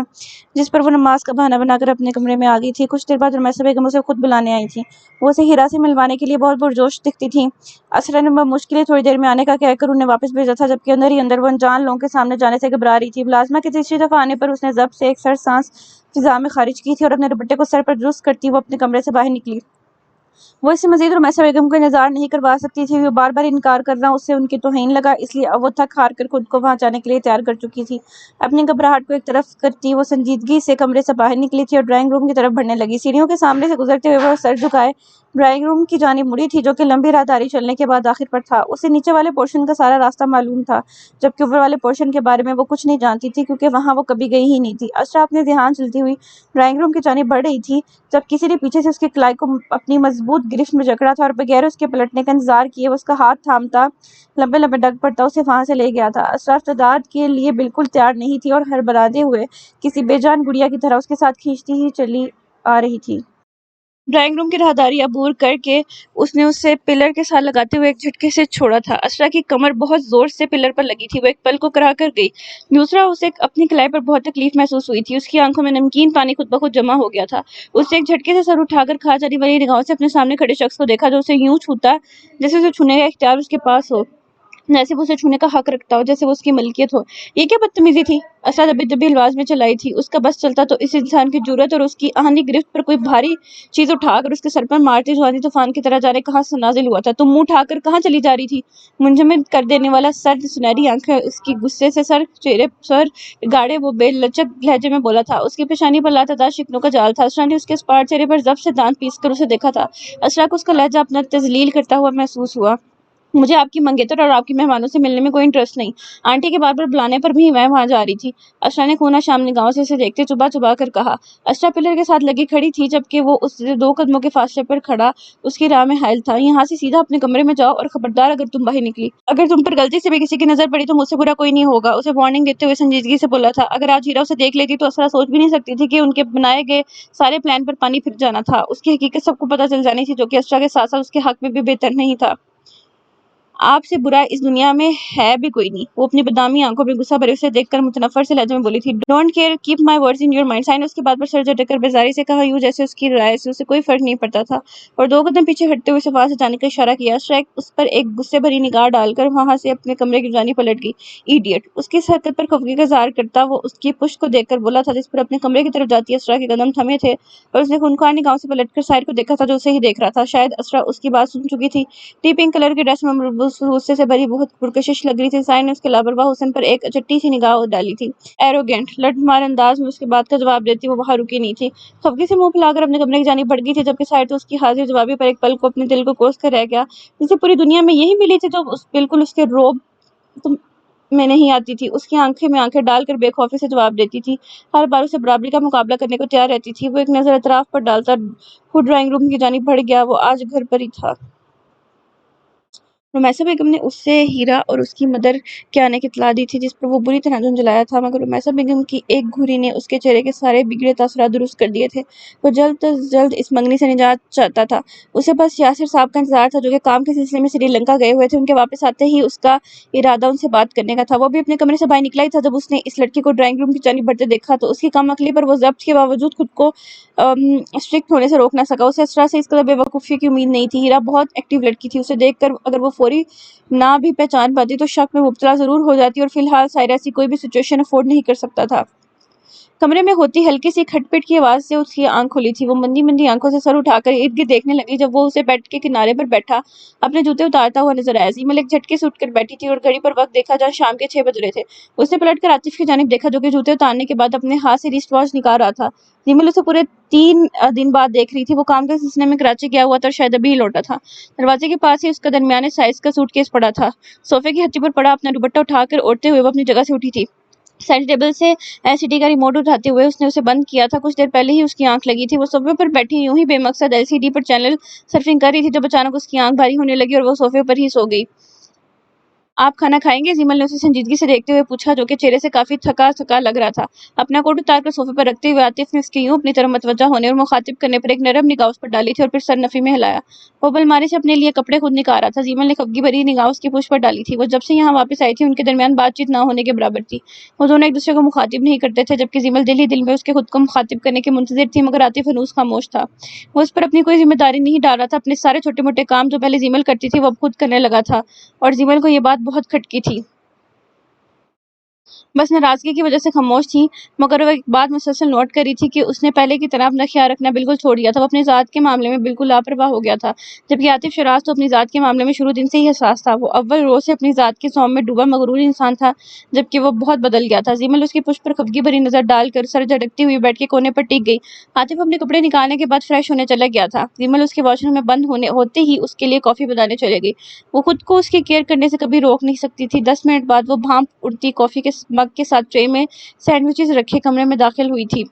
جس پر وہ نماز کا بہانہ بنا کر اپنے کمرے میں آ گئی تھی۔ کچھ دیر بعد رمیسا بیگم اسے خود بلانے آئی تھیں۔ وہ اسے ہیرا سے ملوانے کے لیے بہت پرجوش دکھتی تھیں۔ اشرا نے بمشکل تھوڑی دیر میں آنے کا کہہ کر انہیں واپس بھیجا تھا، جبکہ اندر ہی اندر وہ انجان لوگوں کے سامنے جانے سے گھبرا رہی تھی۔ ملازمہ کے تیسری دفعہ آنے پر اس نے ضبط سے ایک سر سانس فضا میں خارج کی تھی اور اپنے دوپٹے کو سر پر درست کرتی وہ اپنے کمرے سے باہر نکلی۔ وہ اس سے مزید رمیسا بیگم کو انتظار نہیں کروا سکتی تھی۔ وہ بار بار انکار کرنا اس سے ان کی توہین لگا، اس لیے اب وہ تھک ہار کر خود کو وہاں جانے کے لیے تیار کر چکی تھی۔ اپنی گھبراہٹ کو ایک طرف کرتی وہ سنجیدگی سے کمرے سے باہر نکلی تھی اور ڈرائنگ روم کی طرف بڑھنے لگی۔ سیڑھیوں کے سامنے سے گزرتے ہوئے وہ سر جھکائے ڈرائنگ روم کی جانب مڑی تھی، جو کہ لمبی راہداری چلنے کے بعد آخر پر تھا۔ اسے نیچے والے پورشن کا سارا راستہ معلوم تھا، جبکہ اوپر والے پورشن کے بارے میں وہ کچھ نہیں جانتی تھی، کیونکہ وہاں وہ کبھی گئی ہی نہیں تھی۔ اشرا اپنے دھیان چلتی ہوئی ڈرائنگ روم کی جانب بڑھ رہی تھی جب کسی نے پیچھے سے اس کی کلائی کو اپنی مضبوط گرفت میں جکڑا تھا اور بغیر اس کے پلٹنے کا انتظار کیے وہ اس کا ہاتھ تھامتا لمبے لمبے ڈگ پڑتا اسے وہاں سے لے گیا تھا۔ اشرا استعداد کے لیے بالکل تیار نہیں تھی اور ہڑبڑاتے ہوئے کسی بے جان گڑیا کی طرح اس کے ساتھ کھینچتی ہی چلی آ رہی تھی۔ ڈرائنگ روم کی راہداری عبور کر کے اس نے اسے پلر کے ساتھ لگاتے ہوئے ایک جھٹکے سے چھوڑا تھا۔ اشرا کی کمر بہت زور سے پلر پر لگی تھی، وہ ایک پل کو کرا کر گئی۔ دوسرا، اسے اپنی کلائی پر بہت تکلیف محسوس ہوئی تھی۔ اس کی آنکھوں میں نمکین پانی خود بخود جمع ہو گیا تھا۔ اس نے ایک جھٹکے سے سر اٹھا کر کھا جانے والی نگاہوں سے اپنے سامنے کھڑے شخص کو دیکھا، جو اسے یوں چھوتا جیسے اسے چھونے کا اختیار اس کے پاس ہو، جیسے وہ اسے چھونے کا حق رکھتا ہو، جیسے وہ اس کی ملکیت ہو۔ یہ کیا بدتمیزی تھی؟ اشرا دبی دبی الفاظ میں چلائی تھی۔ اس کا بس چلتا تو اس انسان کی جرأت اور اس کی آہنی گرفت پر کوئی بھاری چیز اٹھا کر اس کے سر پر مارتی جوانی طوفان کی طرح جانے کہاں سے نازل ہوا تھا۔ تم منہ اٹھا کر کہاں چلی جا رہی تھی؟ منجمد کر دینے والا سرد سنہری آنکھیں اس کی غصے سے چہرے سر گاڑے وہ بے لچک لہجے میں بولا تھا۔ اس کی پیشانی پر لاتعداد شکنوں کا جال تھا۔ اشرا نے اس کے اسپاٹ چہرے پر ضبط سے دانت پیس کر اسے دیکھا تھا۔ اشرا کو اس کا لہجہ اپنا تذلیل کرتا ہوا محسوس ہوا۔ مجھے آپ کی منگیتر اور آپ کی مہمانوں سے ملنے میں کوئی انٹرسٹ نہیں۔ آنٹی کے بار بار بلانے پر بھی میں وہاں جا رہی تھی، اشرا نے خونا شام نگاہوں سے اسے دیکھتے چبا چبا کر کہا۔ اشرا پلر کے ساتھ لگی کھڑی تھی، جبکہ وہ اس سے 2 قدموں کے فاصلے پر کھڑا اس کی راہ میں حائل تھا۔ یہاں سے سیدھا اپنے کمرے میں جاؤ اور خبردار اگر تم باہر نکلی، اگر تم پر غلطی سے بھی کسی کی نظر پڑی تو مجھ سے برا کوئی نہیں ہوگا، اسے وارننگ دیتے ہوئے سنجیدگی سے بولا تھا۔ اگر آج ہیرا اسے دیکھ لیتی تو اشرا سوچ بھی نہیں سکتی تھی کہ ان کے بنائے گئے سارے پلان پر پانی پھر جانا تھا۔ اس کی حقیقت سب کو پتہ چل جانی تھی، جو کہ اشرا کے ساتھ ساتھ اس کے حق میں بھی بہتر نہیں تھا۔ آپ سے برا اس دنیا میں ہے بھی کوئی نہیں، وہ اپنی بدنامی آنکھوں میں غصہ بھرے اسے دیکھ کر متنفر سے لہجے میں بولی تھی۔ Don't care, keep my words in your mind. سائن نے اس کی بات پر سر جھٹک کر بیزاری سے کہا، یوں جیسے اس کی رائے سے اسے کوئی فرق نہیں پڑتا تھا، اور 2 قدم پیچھے ہٹتے ہوئے اسے وہاں سے جانے کا اشارہ کیا۔ اشرا اس پر ایک غصے بھری نگاہ ڈال کر وہاں سے اپنے کمرے کی جانب پلٹ گئی۔ ایڈیٹ! اس کی اس حرکت پر خفگی کا اظہار کرتا وہ اس کی پشت کو دیکھ کر بولا تھا، جس پر اپنے کمرے کی طرف جاتی اشرا کے قدم تھمے تھے، اور اس نے خونخوار نگاہوں سے پلٹ کر ساحر کو دیکھا تھا، جو اسے ہی دیکھ رہا تھا۔ شاید اشرا اس کی بات سن چکی تھی۔ ٹی پنک کلر کی ڈریس میں مربوط غصے سے بھری بہت پرکشش لگ رہی تھی۔ ساحر نے اس کے لاپرواہ حسن پر ایک چٹی سی نگاہ ڈالی تھی۔ ایروگینٹ، لٹ مار انداز میں اس کے بات کا جواب دیتی وہ وہاں رکی نہیں تھی، خفگی سے منہ پھیلا کر اپنے کمرے کی جانب بڑھ گئی تھی، جبکہ ساحر تو اس کی حاضر جوابی پر ایک پل کو اپنے دل کو کوس کر رہ گیا، جسے پوری دنیا میں یہی ملی تھی جو بالکل اس کے روب میں نہیں آتی تھی۔ اس کی آنکھیں میں آنکھیں ڈال کر بے خوفی سے جواب دیتی تھی، ہر بار اسے برابری کا مقابلہ کرنے کو تیار رہتی تھی۔ وہ ایک نظر اطراف پر ڈالتا خود ڈرائنگ روم کی جانب بڑھ گیا۔ وہ آج گھر پر ہی تھا۔ رمیسا بیگم نے اسے ہیرا اور اس کی مدر کے آنے کی اطلاع دی تھی، جس پر وہ بری طرح جھنجھلایا تھا، مگر رمیسا بیگم کی ایک گھوری نے اس کے چہرے کے سارے بگڑے تاثرات درست کر دیے تھے۔ وہ جلد از جلد اس منگنی سے نجات چاہتا تھا۔ اسے بس یاسر صاحب کا انتظار تھا، جو کہ کام کے سلسلے میں سری لنکا گئے ہوئے تھے۔ ان کے واپس آتے ہی اس کا ارادہ ان سے بات کرنے کا تھا۔ وہ بھی اپنے کمرے سے باہر نکلا ہی تھا جب اس نے اس لڑکی کو ڈرائنگ روم کی جانب بڑھتے دیکھا، تو اس کی کم عقلی پر وہ ضبط کے باوجود خود کو اسٹرکٹ ہونے سے روک نہ سکا۔ اسے اشرا سے اس قدر بے وقوفی کی امید نہیں تھی۔ ہیرا بہت ایکٹیو لڑکی تھی، اسے دیکھ کر اگر وہ فوری نہ بھی پہچان پاتی تو شک میں مبتلا ضرور ہو جاتی، اور فی الحال ساحر ایسی کوئی بھی سچویشن افورڈ نہیں کر سکتا تھا۔ کمرے میں ہوتی ہلکی سی کھٹ پٹ کی آواز سے اس کی آنکھ کھلی تھی۔ وہ مندی مندی آنکھوں سے سر اٹھا کر ارد گرد دیکھنے لگی، جب وہ اسے بیڈ کے کنارے پر بیٹھا اپنے جوتے اتارتا ہوا نظر آیا۔ زیمل ایک جھٹکے سے اٹھ کر بیٹھی تھی اور گھڑی پر وقت دیکھا جہاں شام کے 6 بج رہے تھے۔ اس نے پلٹ کر عاطف کی جانب دیکھا، جو کہ جوتے اتارنے کے بعد اپنے ہاتھ سے ریسٹ واچ نکال رہا تھا۔ زیمل اسے پورے 3 دن بعد دیکھ رہی تھی۔ وہ کام کے سلسلے میں کراچی گیا ہوا تھا اور شاید ابھی ہی لوٹا تھا۔ دروازے کے پاس ہی اس کا درمیانے سائز کا سوٹ کیس پڑا تھا۔ صوفے کی ہتھی پر پڑا اپنا دوپٹہ اٹھا کر اوڑھتے ہوئے وہ اپنی جگہ سے اٹھی تھی۔ سینٹر ٹیبل سے ایل سی ڈی کا ریموٹ اٹھاتے ہوئے اس نے اسے بند کیا تھا۔ کچھ دیر پہلے ہی اس کی آنکھ لگی تھی۔ وہ صوفے پر بیٹھی یوں ہی بے مقصد ایل سی ڈی پر چینل سرفنگ کر رہی تھی، جب اچانک اس کی آنکھ بھاری ہونے لگی اور وہ صوفے پر ہی سو گئی۔ آپ کھانا کھائیں گے؟ زیمل نے اسے سنجیدگی سے دیکھتے ہوئے پوچھا، جو کہ چہرے سے کافی تھکا تھکا لگ رہا تھا۔ اپنا کوٹ اتار کر صوفے پر رکھتے ہوئے عاطف نے اس کی یوں اپنی طرف متوجہ ہونے اور مخاطب کرنے پر ایک نرم نگاہ اس پر ڈالی تھی اور پھر سر نفی میں ہلایا۔ وہ الماری سے اپنے لیے کپڑے خود نکال رہا تھا۔ زیمل نے خفگی بھری نگاہ اس کی پشت پر ڈالی تھی۔ وہ جب سے یہاں واپس آئی تھی ان کے درمیان بات چیت نہ ہونے کے برابر تھی۔ وہ دونوں ایک دوسرے کو مخاطب نہیں کرتے تھے، جبکہ زیمل دل ہی دل میں اس کے خود کو مخاطب کرنے کے منتظر تھی، مگر عاطف ہنوز خاموش تھا۔ وہ اس پر اپنی کوئی ذمہ داری نہیں ڈال رہا تھا۔ اپنے سارے چھوٹے موٹے کام جو پہلے زیمل کرتی تھی وہ اب خود کرنے لگا تھا، اور زیمل کو یہ بات بہت کھٹکی تھی۔ بس ناراضگی کی وجہ سے خاموش تھی، مگر وہ ایک بات مسلسل نوٹ کر رہی تھی کہ اس نے پہلے کی طرح اپنا خیال رکھنا بالکل چھوڑ دیا تھا۔ وہ اپنی ذات کے معاملے میں بالکل لاپرواہ ہو گیا تھا، جبکہ عاطف شیراز تو اپنی ذات کے معاملے میں شروع دن سے ہی حساس تھا۔ وہ اول روز سے اپنی ذات کے سوم میں ڈوبا مغرور انسان تھا، جبکہ وہ بہت بدل گیا تھا۔ زیمل اس کی پشت پر خفگی بھری نظر ڈال کر سر جھٹکتی ہوئی بیڈ کے کونے پر ٹک گئی۔ عاطف اپنے کپڑے نکالنے کے بعد فریش ہونے چلا گیا تھا۔ زیمل اس کے واش روم میں بند ہوتے ہی اس کے لیے کافی بنانے چلے گئی۔ وہ خود کو اس کی کیئر کرنے سے کبھی روک نہیں سکتی تھی۔ 10 منٹ بعد وہ بھانپ اڑتی کافی کے مگ کے ساتھ ٹرے میں سینڈوچز رکھے کمرے میں داخل ہوئی تھی۔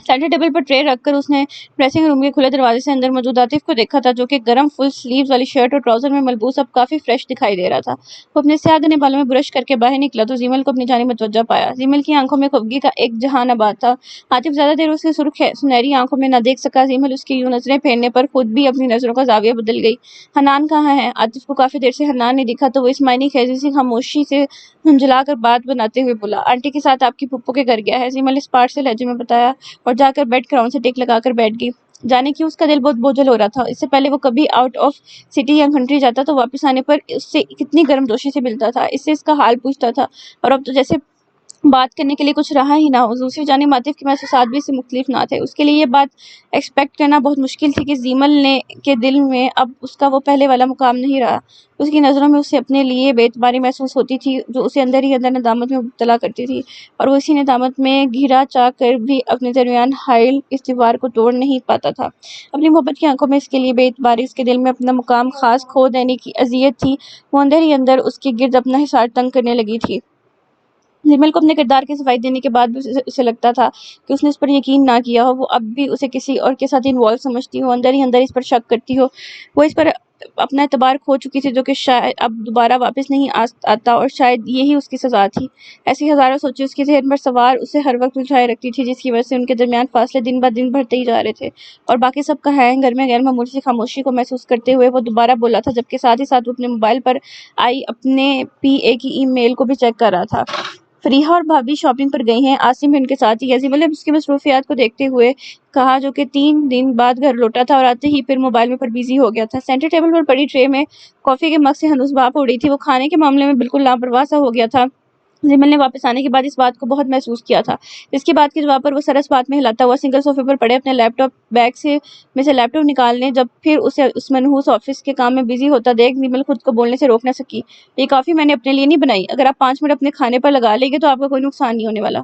سینٹر ٹیبل پر ٹرے رکھ کر اس نے ڈریسنگ روم کے کھلے دروازے سے اندر موجود عاطف کو دیکھا تھا، جو کہ گرم فل سلیوز والی شرٹ اور ٹراؤزر میں ملبوس اب کافی فریش دکھائی دے رہا تھا۔ وہ اپنے سیاہ گھنے بالوں میں برش کر کے باہر نکلا تو زیمل کو اپنی جانب متوجہ پایا۔ زیمل کی آنکھوں میں خفگی کا ایک جہان آباد تھا۔ عاطف زیادہ دیر اس کی سرخ سنہری آنکھوں میں نہ دیکھ سکا۔ زیمل اس کی یوں نظریں پھیرنے پر خود بھی اپنی نظروں کا زاویہ بدل گئی۔ حنان کہاں ہے؟ عاطف کو کافی دیر سے حنان نہیں دکھا تو وہ اس معنی خیزی سی خاموشی سے جھنجھلا کر بات بناتے ہوئے بولا، آنٹی کے ساتھ آپ کی پھپھو کے گھر گیا ہے۔ زیمل اس پارٹ سے لہجے میں بتایا اور جا کر بیڈ کراؤن سے ٹک لگا کر بیٹھ گئی۔ جانے کیوں اس کا دل بہت بوجھل ہو رہا تھا۔ اس سے پہلے وہ کبھی آؤٹ آف سٹی یا کنٹری جاتا تو واپس آنے پر اس سے کتنی گرم جوشی سے ملتا تھا، اس سے اس کا حال پوچھتا تھا، اور اب تو جیسے بات کرنے کے لیے کچھ رہا ہی نہ ہو۔ دوسری جانب عاطف کے محسوسات بھی اس سے مختلف نہ تھے۔ اس کے لیے یہ بات ایکسپیکٹ کرنا بہت مشکل تھی کہ زیمل کے دل میں اب اس کا وہ پہلے والا مقام نہیں رہا۔ اس کی نظروں میں اسے اپنے لیے بے اعتباری محسوس ہوتی تھی، جو اسے اندر ہی اندر ندامت میں مبتلا کرتی تھی، اور وہ اسی ندامت میں گھیرا چاہ کر بھی اپنے درمیان حائل اس دیوار کو توڑ نہیں پاتا تھا۔ اپنی محبت کی آنکھوں میں اس کے لیے بے اعتباری، اس کے دل میں اپنا مقام خاص کھو دینے کی اذیت تھی۔ وہ اندر ہی اندر اس کے گرد اپنا حصار تنگ کرنے لگی تھی۔ زیمل کو اپنے کردار کی صفائی دینے کے بعد بھی اسے لگتا تھا کہ اس نے اس پر یقین نہ کیا ہو، وہ اب بھی اسے کسی اور کے ساتھ انوالو سمجھتی ہو، اندر ہی اندر اس پر شک کرتی ہو۔ وہ اس پر اپنا اعتبار کھو چکی تھی، جو کہ شاید اب دوبارہ واپس نہیں آتا، اور شاید یہی اس کی سزا تھی۔ ایسی ہزاروں سوچیں اس کے ذہن پر سوار اسے ہر وقت الجھائے رکھتی تھی، جس کی وجہ سے ان کے درمیان فاصلے دن بہ دن بڑھتے ہی جا رہے تھے، اور باقی سب کا ہے گھر میں غیر معمولی سی خاموشی کو محسوس کرتے ہوئے وہ دوبارہ بولا تھا، جبکہ ساتھ ہی ساتھ وہ اپنے موبائل پر آئی اپنے پی اے کی ای میل کو بھی چیک کر رہا تھا۔ فریحہ اور بھابھی شاپنگ پر گئی ہیں، عاصم بھی ان کے ساتھ ہی ہے، زیمل نے اس کی مصروفیات کو دیکھتے ہوئے کہا، جو کہ 3 دن بعد گھر لوٹا تھا اور آتے ہی پھر موبائل میں پر بیزی ہو گیا تھا۔ سینٹر ٹیبل پر پڑی ٹرے میں کافی کے مگ سے ہنوز بھاپ اڑ رہی تھی۔ وہ کھانے کے معاملے میں بالکل لاپرواہ سا ہو گیا تھا۔ زیمل نے واپس آنے کے بعد اس بات کو بہت محسوس کیا تھا۔ اس کی بات کے جواب پر وہ سر اس بات میں ہلاتا ہوا سنگل صوفے پر پڑے اپنے لیپ ٹاپ بیگ میں سے لیپ ٹاپ نکالنے جب پھر اسے اس منحوس آفس کے کام میں بزی ہوتا دیکھ زیمل خود کو بولنے سے روک نہ سکی، یہ کافی میں نے اپنے لیے نہیں بنائی، اگر آپ 5 منٹ اپنے کھانے پر لگا لیں گے تو آپ کا کوئی نقصان نہیں ہونے والا۔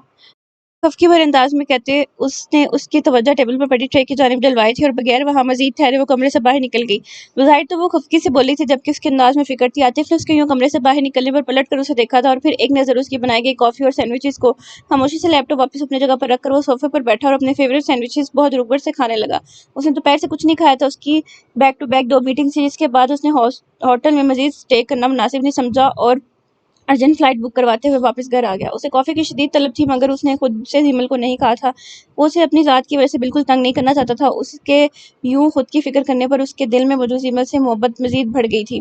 خفگی بھرے انداز میں کہتے اس نے اس کی توجہ ٹیبل پر پڑی ٹرے کی جانب دلوائی تھی، اور بغیر وہاں مزید ٹھہرے وہ کمرے سے باہر نکل گئی۔ بظاہر تو وہ خفگی سے بولی تھی، جبکہ اس کے انداز میں فکر تھی۔ عاطف نے اس کے یوں کمرے سے باہر نکلنے پر پلٹ کر اسے دیکھا تھا، اور پھر ایک نظر اس کی بنائی گئی کافی اور سینڈوچز کو خاموشی سے لیپ ٹاپ واپس اپنی جگہ پر رکھ کر وہ صوفے پر بیٹھا اور اپنے فیورٹ سینڈوچز بہت رغبت سے کھانے لگا۔ اس نے دوپہر سے کچھ نہیں کھایا تھا۔ اس کی بیک ٹو بیک 2 میٹنگ تھی، جس کے بعد اس نے ہوٹل میں مزید اسٹے کرنا مناسب نہیں سمجھا اور ارجنٹ فلائٹ بک کرواتے ہوئے واپس گھر آ گیا۔ اسے کافی کی شدید طلب تھی، مگر اس نے خود سے زیمل کو نہیں کہا تھا۔ وہ اسے اپنی ذات کی وجہ سے بالکل تنگ نہیں کرنا چاہتا تھا۔ اس کے یوں خود کی فکر کرنے پر اس کے دل میں موجود زیمل سے محبت مزید بڑھ گئی تھی۔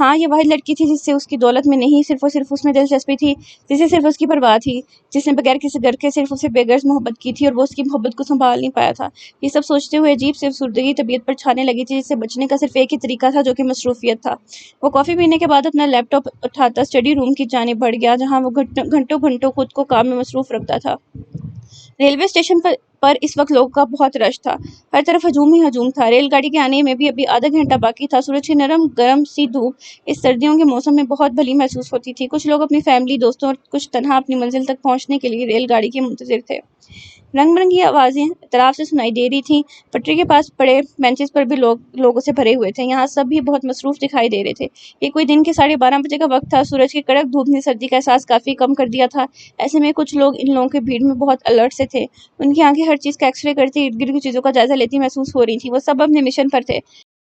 ہاں، یہ واحد لڑکی تھی جس سے اس کی دولت میں نہیں، صرف اور صرف اس میں دلچسپی تھی، جسے صرف اس کی پرواہ تھی، جس نے بغیر کسی گر کے صرف اسے بے غرض محبت کی تھی، اور وہ اس کی محبت کو سنبھال نہیں پایا تھا۔ یہ سب سوچتے ہوئے عجیب سی افسردگی طبیعت پر چھانے لگی تھی، جس سے بچنے کا صرف ایک ہی طریقہ تھا، جو کہ مصروفیت تھا۔ وہ کافی پینے کے بعد اپنا لیپ ٹاپ اٹھاتا اسٹڈی روم کی جانب بڑھ گیا، جہاں وہ گھنٹوں گھنٹوں خود کو کام میں مصروف رکھتا تھا۔ ریلوے اسٹیشن پر اس وقت لوگوں کا بہت رش تھا، ہر طرف ہجوم ہی ہجوم تھا۔ ریل گاڑی کے آنے میں بھی ابھی آدھا گھنٹہ باقی تھا۔ سورج کی نرم گرم سی دھوپ اس سردیوں کے موسم میں بہت بھلی محسوس ہوتی تھی۔ کچھ لوگ اپنی فیملی، دوستوں اور کچھ تنہا اپنی منزل تک پہنچنے کے لیے ریل گاڑی کے منتظر تھے۔ رنگ برنگی آوازیں اطراف سے سنائی دے رہی تھیں۔ پٹری کے پاس پڑے بینچز پر بھی لوگوں سے بھرے ہوئے تھے۔ یہاں سب بھی بہت مصروف دکھائی دے رہے تھے۔ یہ کوئی دن کے 12:30 بجے کا وقت تھا۔ سورج کی کڑک دھوپ نے سردی کا احساس کافی کم کر دیا تھا۔ ایسے میں کچھ لوگ ان لوگوں کی بھیڑ میں بہت الرٹ سے تھے۔ ان کی آنکھیں ہر چیز کا ایکس رے کرتی، ارد گرد کی چیزوں کا جائزہ لیتی محسوس ہو رہی تھیں۔ وہ سب اپنے مشن پر تھے۔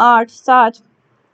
8, 7।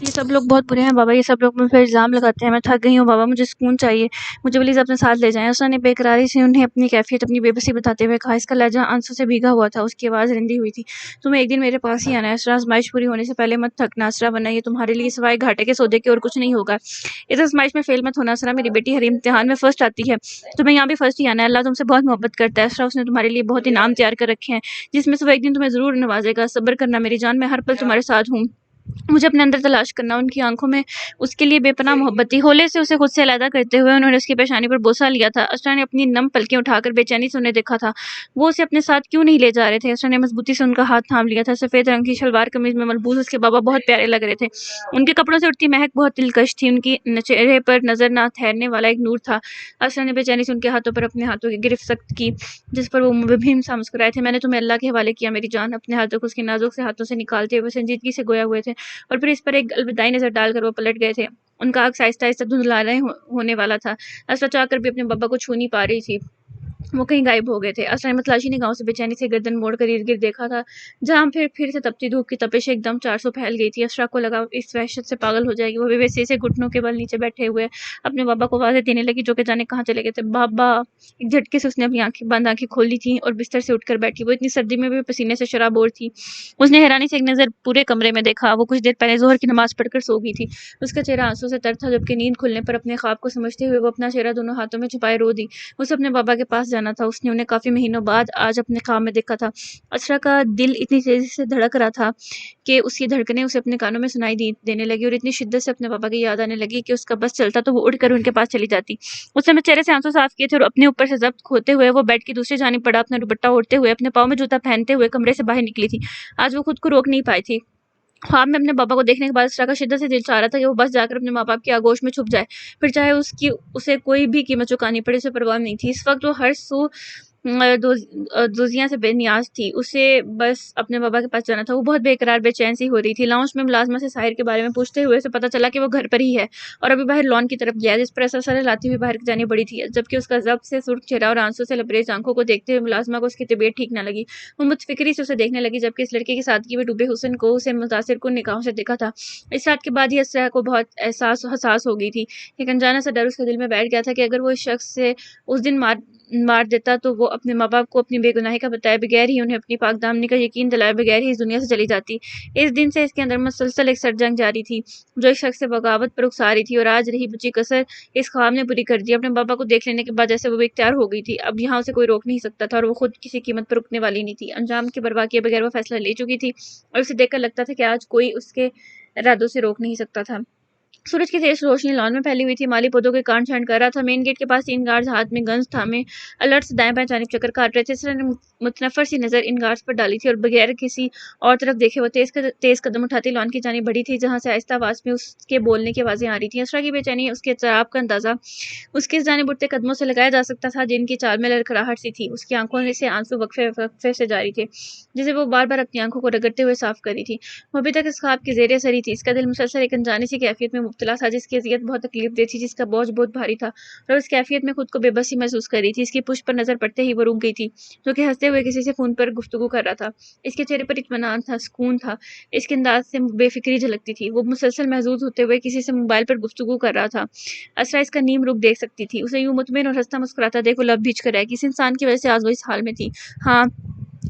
یہ سب لوگ بہت برے ہیں بابا، یہ سب لوگ مجھ پہ الزام لگاتے ہیں، میں تھک گئی ہوں بابا، مجھے سکون چاہیے، مجھے پلیز اپنے ساتھ لے جائیں۔ اسرا نے بے قراری سے انہیں اپنی کیفیت، اپنی بے بسی بتاتے ہوئے کہا۔ اس کا لہجہ آنسو سے بھیگا ہوا تھا، اس کی آواز رندی ہوئی تھی۔ تمہیں ایک دن میرے پاس ہی آنا ہے اسرا، آزمائش پوری ہونے سے پہلے مت تھکنا اسرا، ورنہ یہ تمہارے لیے سوائے گھاٹے کے سودے کے اور کچھ نہیں ہوگا۔ اس آزمائش میں فیل مت ہونا اسرا، میری بیٹی ہر امتحان میں فرسٹ آتی ہے، تمہیں یہاں بھی فرسٹ ہی آنا ہے، اللہ تم سے بہت محبت کرتا ہے اسرا، اس نے تمہارے لیے بہت انعام تیار کر رکھے ہیں جس میں سے وہ ایک دن تمہیں ضرور نوازے گا، صبر کرنا میری جان، میں ہر پل تمہارے ساتھ ہوں، مجھے اپنے اندر تلاش کرنا۔ ان کی آنکھوں میں اس کے لیے بے پناہ محبت تھی۔ ہولے سے اسے خود سے علیحدہ کرتے ہوئے انہوں نے اس کی پیشانی پر بوسہ لیا تھا۔ اسرا نے اپنی نم پلکیں اٹھا کر بے چینی سے انہیں دیکھا تھا، وہ اسے اپنے ساتھ کیوں نہیں لے جا رہے تھے۔ اسرا نے مضبوطی سے ان کا ہاتھ تھام لیا تھا۔ سفید رنگ کی شلوار قمیض میں ملبوس اس کے بابا بہت پیارے لگ رہے تھے، ان کے کپڑوں سے اٹھتی مہک بہت دلکش تھی، ان کی چہرے پر نظر نہ ٹھہرنے والا ایک نور تھا۔ اسرا نے بے چینی سے ان کے ہاتھوں پر اپنے ہاتھوں کی گرفت سخت کی جس پر وہ مبہم سا مسکرائے تھے۔ میں نے تمہیں اللہ کے حوالے کیا میری جان، اپنے ہاتھوں کو اس کے نازک سے ہاتھوں سے نکالتے ہوئے سنجیدگی سے گویا ہوئے تھے، اور پھر اس پر ایک الوداعی نظر ڈال کر وہ پلٹ گئے تھے۔ ان کا عکس آہستہ آہستہ دھندلا ہونے والا تھا۔ اسرا چاہ کر بھی اپنے بابا کو چھو نہیں پا رہی تھی، وہ کہیں غائب ہو گئے تھے۔ اسرا نے متلاشی نگاہوں سے بے چینی سے گردن موڑ کر ارد گرد دیکھا تھا، جہاں پھر سے تپتی دھوپ کی تپش ایک دم 400 پھیل گئی تھی۔ اسرا کو لگا اس وحشت سے پاگل ہو جائے گی۔ وہ بے بسی سے گھٹنوں کے بل نیچے بیٹھے ہوئے اپنے بابا کو آوازیں دینے لگی جو کہ جانے کہاں چلے گئے تھے۔ بابا! ایک جھٹکے سے اس نے اپنی بند آنکھیں کھول لی تھیں اور بستر سے اٹھ کر بیٹھی۔ وہ اتنی سردی میں بھی پسینے سے شرابور تھی۔ اس نے حیرانی سے ایک نظر پورے کمرے میں دیکھا، وہ کچھ دیر پہلے ظہر کی نماز پڑھ کر سو گئی تھی۔ اس کا چہرہ آنسو سے تر تھا، جبکہ نیند کھلنے پر اپنے خواب کو سمجھتے ہوئے وہ اپنا چہرہ دونوں ہاتھوں میں چھپائے رو دی۔ اسے اپنے بابا کے پاس جانا تھا، اس نے انہیں کافی مہینوں بعد آج اپنے خواب میں دیکھا تھا۔ اسرا کا دل اتنی تیزی سے دھڑک رہا تھا کہ اس کی دھڑکنیں اسے اپنے کانوں میں سنائی دینے لگی، اور اتنی شدت سے اپنے بابا کی یاد آنے لگی کہ اس کا بس چلتا تو وہ اڑ کر ان کے پاس چلی جاتی۔ اس نے چہرے سے آنسو صاف کیے تھے اور اپنے اوپر سے ضبط کھوتے ہوئے وہ بیڈ کی دوسری جانب پڑا، اپنا دوپٹہ اوڑھتے ہوئے، اپنے پاؤں میں جوتا پہنتے ہوئے کمرے سے باہر نکلی تھی۔ آج وہ خود کو روک نہیں پائی تھی۔ خواب میں اپنے بابا کو دیکھنے کے بعد اسرا کا شدت سے دل چاہ رہا تھا کہ وہ بس جا کر اپنے ماں باپ کی آغوش میں چھپ جائے، پھر چاہے اسے کوئی بھی قیمت چکانی پڑے، اسے پرواہ نہیں تھی۔ اس وقت وہ ہر سو دوزیاں سے بے نیاز تھی، اسے بس اپنے بابا کے پاس جانا تھا۔ وہ بہت بے قرار بے چین سی ہو رہی تھی۔ لاؤنج میں ملازمہ سے ساحر کے بارے میں پوچھتے ہوئے اسے پتہ چلا کہ وہ گھر پر ہی ہے اور ابھی باہر لان کی طرف گیا ہے، جس پر اثر لاتی ہوئی باہر کی جانب بڑھی تھی، جبکہ اس کا ضبط سے سرخ چہرہ اور آنسوں سے لبریز آنکھوں کو دیکھتے ہوئے ملازمہ کو اس کی طبیعت ٹھیک نہ لگی۔ وہ متفکری سے اسے دیکھنے لگی، جبکہ اس لڑکے کی سادگی میں ڈوبے حسن کو اسے متاثر کن نگاہوں سے دیکھا تھا۔ اس رات کے بعد ہی اسرا کو بہت حساس ہو گئی تھی۔ ایک انجانا سا ڈر اس کے دل میں بیٹھ گیا تھا کہ اگر وہ اس شخص سے اس دن مار دیتا تو وہ اپنے ماں باپ کو اپنی بے گناہی کا بتائے بغیر ہی، انہیں اپنی پاک دامنی کا یقین دلائے بغیر ہی اس دنیا سے چلی جاتی۔ اس دن سے اس کے اندر مسلسل ایک سر جنگ جاری تھی جو اس شخص سے بغاوت پر اکسا رہی تھی، اور آج رہی بچی کسر اس خواب نے پوری کر دی۔ اپنے بابا کو دیکھ لینے کے بعد جیسے وہ بے اختیار ہو گئی تھی، اب یہاں اسے کوئی روک نہیں سکتا تھا، اور وہ خود کسی قیمت پر رکنے والی نہیں تھی۔ انجام کی پرواہ کیے بغیر وہ فیصلہ لے چکی تھی، اور اسے دیکھ کر لگتا تھا کہ آج کوئی اس کے ارادوں سے روک نہیں سکتا تھا۔ سورج کی تیز روشنی لان میں پھیلی ہوئی تھی، مالی پودوں کے کان چھانٹ کر رہا تھا۔ مین گیٹ کے پاس 3 گارڈز ہاتھ میں گنز تھامے الرٹ سے دائیں بائیں جانب چکر کاٹ رہے تھے۔ اسرا نے متنفر سی نظر ان گارڈز پر ڈالی تھی اور بغیر کسی اور طرف دیکھے وہ تیز قدم اٹھاتی لان کی جانب بڑھی تھی، جہاں سے آہستہ آواز میں اس کے بولنے کی آوازیں آ رہی تھیں۔ اسرا کی بے چینی، اس کے اضطراب کا اندازہ اس کی اس جانب اٹھتے قدموں سے لگایا جا سکتا تھا جن کی چال میں لڑکھڑاہٹ سی تھی۔ اس کی آنکھوں سے آنسو وقفے سے جاری تھے، جسے وہ بار بار اپنی آنکھوں کو رگڑتے ہوئے صاف کر رہی تھی۔ وہ ابھی تک اس خواب کی زیر اثر ہی تھی، اس کا دل مسلسل ایک انجانی سی کیفیت میں مبتلا تھا جس کی اذیت بہت تکلیف دہ تھی، جس کا بوجھ بہت بھاری تھا، اور اس کیفیت میں خود کو بے بسی محسوس کر رہی تھی۔ اس کی پشت پر نظر پڑتے ہی وہ رک گئی تھی، جو کہ ہنستے ہوئے کسی سے فون پر گفتگو کر رہا تھا۔ اس کے چہرے پر اطمینان تھا، سکون تھا، اس کے انداز سے بے فکری جھلکتی تھی۔ وہ مسلسل محظوظ ہوتے ہوئے کسی سے موبائل پر گفتگو کر رہا تھا۔ اسرا اس کا نیم رخ دیکھ سکتی تھی، اسے یوں مطمئن اور ہنستا مسکراتا دیکھ وہ لب بھیج کر رہ گئی۔ کسی انسان کی وجہ سے آج وہ اس حال میں تھی۔ ہاں،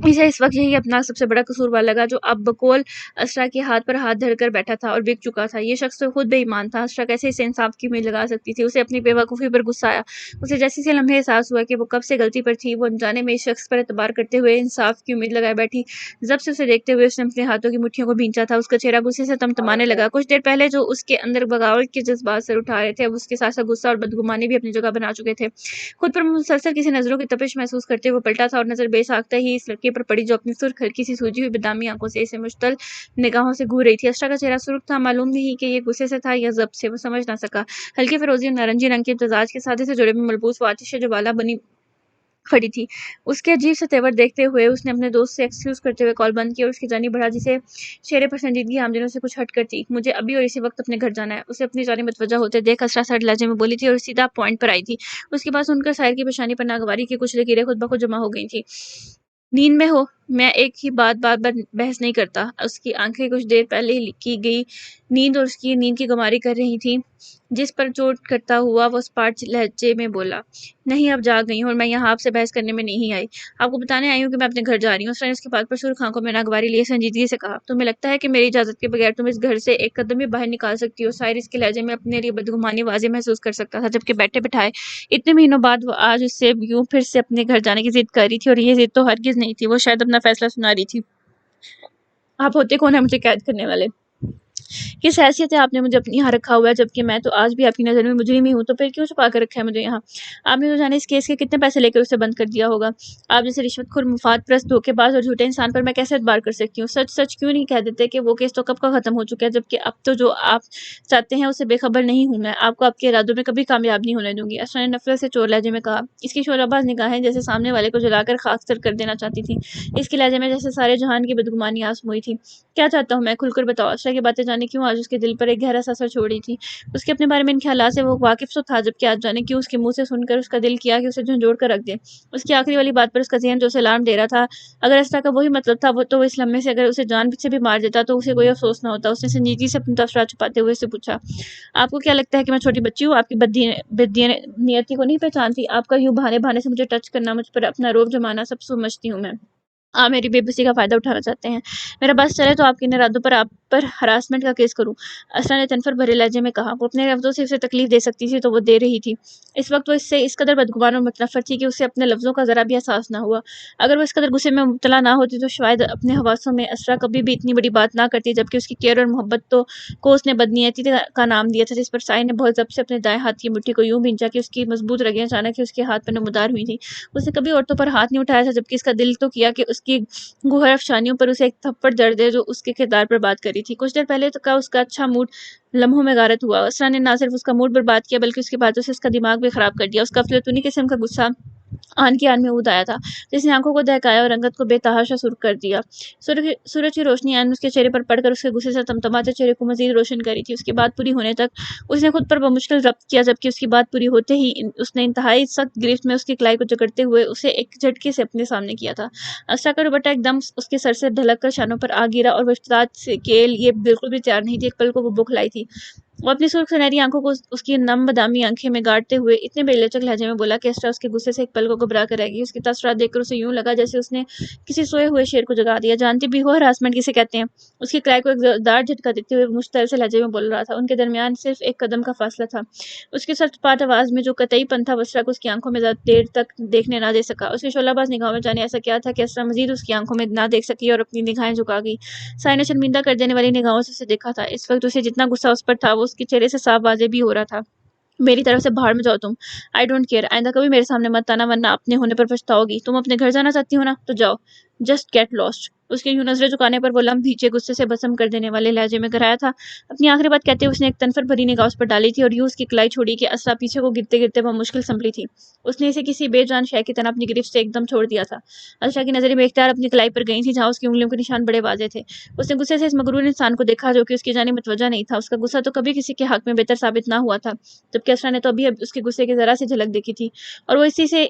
اسے اس وقت یہی اپنا سب سے بڑا قصور لگا جو اب بقول اسرا کے ہاتھ پر ہاتھ دھر کر بیٹھا تھا اور بک چکا تھا۔ یہ شخص تو خود بے ایمان تھا، اسرا کیسے اسے انصاف کی امید لگا سکتی تھی؟ اسے اپنی بے وقوفی پر غصہ آیا۔ اسے جیسے سے لمحے احساس ہوا کہ وہ کب سے غلطی پر تھی، وہ انجانے میں اس شخص پر اعتبار کرتے ہوئے انصاف کی امید لگائے بیٹھی۔ جب سے اسے دیکھتے ہوئے اس نے اپنے ہاتھوں کی مٹھیوں کو بھینچا تھا، اس کا چہرہ غصے سے تمتمانے لگا۔ کچھ دیر پہلے جو اس کے اندر بغاوت کے جذبات سر اٹھا رہے تھے، اب اس کے ساتھ ساتھ غصہ اور بدگمانی بھی اپنی جگہ بنا چکے تھے۔ خود پر مسلسل کسی نظروں کی تپش محسوس کرتے ہوئے پلٹا تھا، اور نظر بے ساختہ ہی اس لڑکے پر پڑی جو اپنی سرخ ہلکی سی سوجی ہوئی بادامی آنکھوں سے اسے مشتعل نگاہوں سے گھور رہی تھی۔ اسرا کا چہرہ سرخ تھا، معلوم نہیں کہ یہ غصے سے تھا یا ضبط سے، وہ سمجھ نہ سکا۔ ہلکی فیروزی اور نارنجی رنگ کے امتزاج کے سادے سے جوڑے میں ملبوس وہ آتش ہے جو بالا بنی کھڑی تھی۔ اس کے عجیب سے تیور دیکھتے ہوئے اس نے اپنے دوست سے ایکسکیوز کرتے ہوئے کال بند کی اور اس کی جانب بڑھا، جسے چہرے پر سنجیدگی آمدنوں سے کچھ ہٹ کر تھی۔ مجھے ابھی اور اسی وقت اپنے گھر جانا ہے، اسے اپنی جانب متوجہ ہوتے دیکھ اسرا سرد لہجے میں بولی تھی اور سیدھا پوائنٹ پر آئی تھی۔ اس کی بات سن کر ساحر کی پیشانی پر ناگواری کی کچھ لکیریں خود بخود جمع ہو گئی تھی۔ نیند میں ہو؟ میں ایک ہی بات بار بار بحث نہیں کرتا۔ اس کی آنکھیں کچھ دیر پہلے کی گئی نیند اور اس کی نیند کی گماری کر رہی تھی، جس پر چوٹ کرتا ہوا وہ اسپاٹ لہجے میں بولا، نہیں اب جاگ گئی ہوں اور میں یہاں آپ سے بحث کرنے میں نہیں آئی، آپ کو بتانے آئی ہوں کہ میں اپنے گھر جا رہی ہوں۔ اس نے اس کے بعد پر سرخ آنکھوں میں ناگواری لیے سنجیدگی سے کہا، تمہیں لگتا ہے کہ میری اجازت کے بغیر تم اس گھر سے ایک قدم بھی باہر نکال سکتی ہو؟ سائرس کے لہجے میں اپنے لیے بدگمانی واضح محسوس کر سکتا تھا، جبکہ بیٹھے بٹھائے اتنے مہینوں بعد وہ آج اس سے یوں پھر سے اپنے گھر جانے کی ضد کر رہی تھی، اور یہ ضد تو ہرگز نہیں تھی، وہ شاید اپنا فیصلہ سنا رہی تھی۔ آپ ہوتے کون ہیں مجھے قید کرنے والے؟ کس حیثیت ہے آپ نے مجھے اپنے یہاں رکھا ہوا ہے، جبکہ میں تو آج بھی آپ کی نظر میں مجرم ہی ہوں؟ تو پھر کیوں چھپا کر رکھا ہے مجھے یہاں؟ آپ نے تو جانے اس کیس کے کتنے پیسے لے کر اسے بند کر دیا ہوگا؟ آپ جیسے رشوت خور، مفاد پرست، دھوکے باز اور جھوٹے انسان پر میں کیسے اعتبار کر سکتی ہوں؟ سچ سچ کیوں نہیں کہہ دیتے کہ وہ کیس تو کب کا ختم ہو چکا ہے، جبکہ اب تو جو آپ چاہتے ہیں اسے بے خبر نہیں ہوں میں، آپ کو آپ کے ارادوں میں کبھی کامیاب نہیں ہونے دوں گی، اسرا نے نفرت سے چور لہجے میں کہا۔ اس کی شعلہ باز نگاہیں جیسے سامنے والے کو جلا کر خاکستر کر دینا چاہتی تھیں، اس کے لہجے میں جیسے سارے جہان کی بدگمانی آسموئی تھی۔ کیا چاہتا ہوں میں؟ کھل کر بتاؤ۔ اسرا کی باتیں جانے کیوں آج اس کے دل پر ایک گہرا سا اثر چھوڑ رہی تھی۔ اس کے اپنے بارے میں ان خیالات سے وہ واقف تو تھا، جبکہ آج جانے کیوں اس کے منہ سے سن کر اس کا دل کیا کہ اسے جھنجھوڑ کر رکھ دے۔ اس کی آخری والی بات پر اس کا ذہن جو اسے الارم دے رہا تھا، اگر اسرا کا وہی مطلب تھا تو وہ اس لمحے سے اگر اسے جان سے بھی مار دیتا تو اسے کوئی افسوس نہ ہوتا۔ اس نے سنجیدگی سے اپنے تاثرات چھپاتے ہوئے اس سے پوچھا، آپ کو کیا لگتا ہے کہ میں چھوٹی بچی ہوں؟ آپ کی بدنیتی کو نہیں پہچانتی؟ آپ کا یوں بہانے بہانے سے مجھے ٹچ کرنا، مجھ پر اپنا روب جمانا سب سمجھتی ہوں میں۔ آپ میری بے بسی کا فائدہ اٹھانا چاہتے ہیں؟ میرا بس چلے تو آپ کے ان ارادوں پر آپ پر ہراسمنٹ کا کیس کروں، اسرا نے تنفر بھرے لہجے میں کہا۔ وہ اپنے لفظوں سے اسے تکلیف دے سکتی تھی تو وہ دے رہی تھی۔ اس وقت وہ اس سے اس قدر بدگمان اور متنفر تھی کہ اسے اپنے لفظوں کا ذرا بھی احساس نہ ہوا۔ اگر وہ اس قدر غصے میں مبتلا نہ ہوتی تو شاید اپنے حواسوں میں اسرا کبھی بھی اتنی بڑی بات نہ کرتی، جبکہ اس کی کیئر اور محبت کو اس نے بدنیتی کا نام دیا تھا، جس پر سائے نے بہت ضبط سے اپنے دائیں ہاتھ کی مٹھی کو یوں بھینچا کہ اس کی مضبوط رگیں اچانک ہی اس کے ہاتھ پر نمودار ہوئی تھیں۔ اس نے کبھی عورتوں پر ہاتھ نہیں اٹھایا تھا، جبکہ اس کا دل تو کیا کہ اس کی گوہر افشانیوں پر اسے ایک تھپڑ جڑ دے جو اس کے کردار پر بات کر رہی تھی۔ کچھ دیر پہلے کا اس کا اچھا موڈ لمحوں میں غارت ہوا۔ اسرا نے نہ صرف اس کا موڈ برباد کیا بلکہ اس کی باتوں سے اس کا دماغ بھی خراب کر دیا۔ اس کا افلاطونی قسم کا غصہ آن کی آن میں اود آیا تھا، جس نے آنکھوں کو دہکایا اور رنگت کو بے تحاشا سرخ کر دیا۔ سورج کی روشنی آن اس کے چہرے پر پڑ کر اس کے غصے سے تمتماتے چہرے کو مزید روشن کر رہی تھی۔ اس کی بات پوری ہونے تک اس نے خود پر بمشکل ضبط کیا، جبکہ اس کی بات پوری ہوتے ہی اس نے انتہائی سخت گرفت میں اس کی کلائی کو جکڑتے ہوئے اسے ایک جھٹکے سے اپنے سامنے کیا تھا۔ اسرا کا دوپٹہ ایک دم اس کے سر سے ڈھلک کر شانوں پر آ گرا اور وہ افتاد کے لیے بالکل بھی تیار نہیں تھی۔ ایک پل کو وہ بکھلائی تھی۔ وہ اپنی سرخ سنہری آنکھوں کو اس کی نم بادامی آنکھیں میں گاڑتے ہوئے اتنے بے لچک لہجے میں بولا کہ اسرا اس کے غصے سے ایک پل کو گھبرا کر رہ گئی۔ اس کے تاثرات دیکھ کر اسے یوں لگا جیسے اس نے کسی سوئے ہوئے شیر کو جگا دیا۔ جانتی بھی ہو ہراسمنٹ کسے کہتے ہیں؟ اس کی کلائی کو ایک زوردار جھٹکا دیتے ہوئے مشتعل سے لہجے میں بول رہا تھا۔ ان کے درمیان صرف ایک قدم کا فاصلہ تھا۔ اس کی سخت پات آواز میں جو قطعی پن تھا وہ اسرا کو اس کی آنکھوں میں زیادہ دیر تک دیکھنے نہ دے سکا۔ اس کی شعلہ باز نگاہوں میں جانے ایسا کیا تھا کہ اسرا مزید اس کی آنکھوں میں نہ دیکھ سکی اور اپنی نگاہیں جھکا گئی۔ سائے نے شرمندہ کر دینے والی نگاہوں سے اسے دیکھا تھا۔ اس وقت اسے جتنا غصہ اس پر تھا وہ اس کے چہرے سے صاف واضح بھی ہو رہا تھا۔ میری طرف سے باہر میں جاؤ تم، آئی ڈونٹ کیئر، آئندہ کبھی میرے سامنے مت آنا ورنہ اپنے ہونے پر پچھتاؤ گی۔ تم اپنے گھر جانا چاہتی ہو نا، تو جاؤ، جسٹ گیٹ لاسٹ۔ اس کے یوں نظریں جھکانے پر وہ لمح بھیچے غصے سے بھسم کر دینے والے لہجے میں گھرایا تھا۔ اپنی آخری بات کہتے ہوئے اس نے ایک تنفر بھری نگاہ اس پر ڈالی تھی اور یوں اس کی کلائی چھوڑی کہ اسرا پیچھے کو گرتے گرتے وہ مشکل سنبھلی تھی۔ اس نے اسے کسی بے جان شے کی طرح اپنی گرفت سے ایک دم چھوڑ دیا تھا۔ اسرا کی نظریں بے اختیار اپنی کلائی پر گئی تھیں، جہاں اس کی انگلیوں کے نشان بڑے واضح تھے۔ اس نے غصے سے اس مغرور انسان کو دیکھا جو کہ اس کی جانب متوجہ نہیں تھا۔ اس کا غصہ تو کبھی کسی کے حق میں بہتر ثابت نہ ہوا تھا، جبکہ اسرا نے تو ابھی اس کے غصے کی ذرا سی جھلک دیکھی تھی اور وہ اسی سے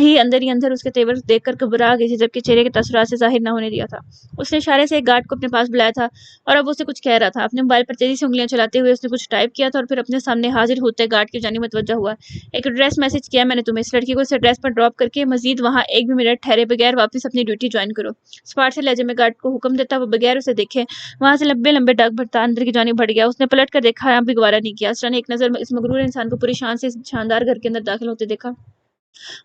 ہی اندر اس کے تیور دیکھ کر گھبرا گئی تھی، جبکہ چہرے کے تاثرات سے ظاہر نہ ہونے دیا تھا۔ اس نے اشارے سے ایک گارڈ کو اپنے پاس بلایا تھا اور اب اسے کچھ کہہ رہا تھا۔ اپنے موبائل پر تیزی سے انگلیاں چلاتے ہوئے اس نے کچھ ٹائپ کیا تھا اور پھر اپنے سامنے حاضر ہوتے گارڈ کی جانب متوجہ ہوا۔ ایک ایڈریس میسج کیا میں نے تمہیں، اس لڑکی کو اس ایڈریس پر ڈراپ کر کے مزید وہاں ایک بھی منٹ ٹھہرے بغیر واپس اپنی ڈیوٹی جوائن کرو۔ اسپاٹ سے لہجے میں گارڈ کو حکم دیتا وہ بغیر اسے دیکھے وہاں سے لمبے لمبے ڈگ بھرتا اندر کی جانب بڑھ گیا۔ اس نے پلٹ کر دیکھا، یہاں بھی گوارا نہیں کیا۔ اسرا نے ایک نظر اس مغرور انسان کو پوری شان سے اس شاندار گھر کے اندر داخل ہوتے دیکھا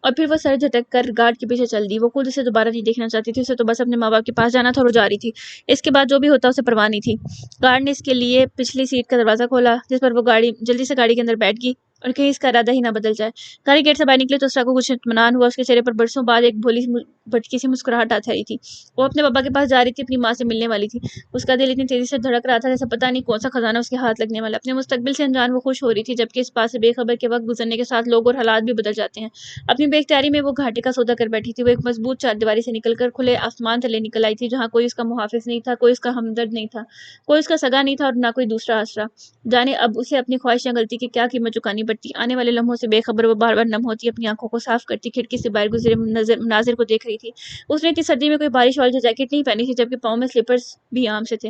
اور پھر وہ سر جھٹک کر گارڈ کے پیچھے چل دی۔ وہ خود اسے دوبارہ نہیں دیکھنا چاہتی تھی، اسے تو بس اپنے ماں باپ کے پاس جانا تھا اور وہ جا رہی تھی۔ اس کے بعد جو بھی ہوتا اسے پرواہ نہیں تھی۔ گارڈ نے اس کے لیے پچھلی سیٹ کا دروازہ کھولا، جس پر وہ جلدی سے گاڑی کے اندر بیٹھ گئی اور کہیں اس کا ارادہ ہی نہ بدل جائے۔ گاڑی گیٹ سے باہر نکلی تو اسرا کو کچھ اطمینان ہوا۔ اس کے چہرے پر برسوں بعد ایک بھولی بھٹکی سی مسکراہٹ آ ٹھہری تھی۔ وہ اپنے پاپا کے پاس جا رہی تھی، اپنی ماں سے ملنے والی تھی۔ اس کا دل اتنی تیزی سے دھڑک رہا تھا جیسے پتہ نہیں کون سا خزانہ اس کے ہاتھ لگنے والا۔ اپنے مستقبل سے انجان وہ خوش ہو رہی تھی، جبکہ اس بات سے بے خبر کہ وقت گزرنے کے ساتھ لوگ اور حالات بھی بدل جاتے ہیں۔ اپنی بے اختیاری میں وہ گھاٹے کا سودا کر بیٹھی تھی۔ وہ ایک مضبوط چاردیواری سے نکل کر کھلے آسمان تلے نکل آئی تھی، جہاں کوئی اس کا محافظ نہیں تھا، کوئی اس کا ہمدرد نہیں تھا، کوئی اس کا سگا نہیں تھا اور نہ کوئی دوسرا آسرا۔ جانے اب اسے اپنی خواہش یا غلطی کی کیا قیمت چکانی پڑتی۔ آنے والے لمحوں سے بے خبر وہ بار بار نم ہوتی، اپنی آنکھوں کو صاف کرتی، کھڑکی سے باہر گزرے مناظر کو دیکھ رہی تھی۔ اس نے اتنی سردی میں کوئی بارش والی جیکٹ نہیں پہنی تھی، جبکہ پاؤں میں سلیپرز بھی عام سے تھے۔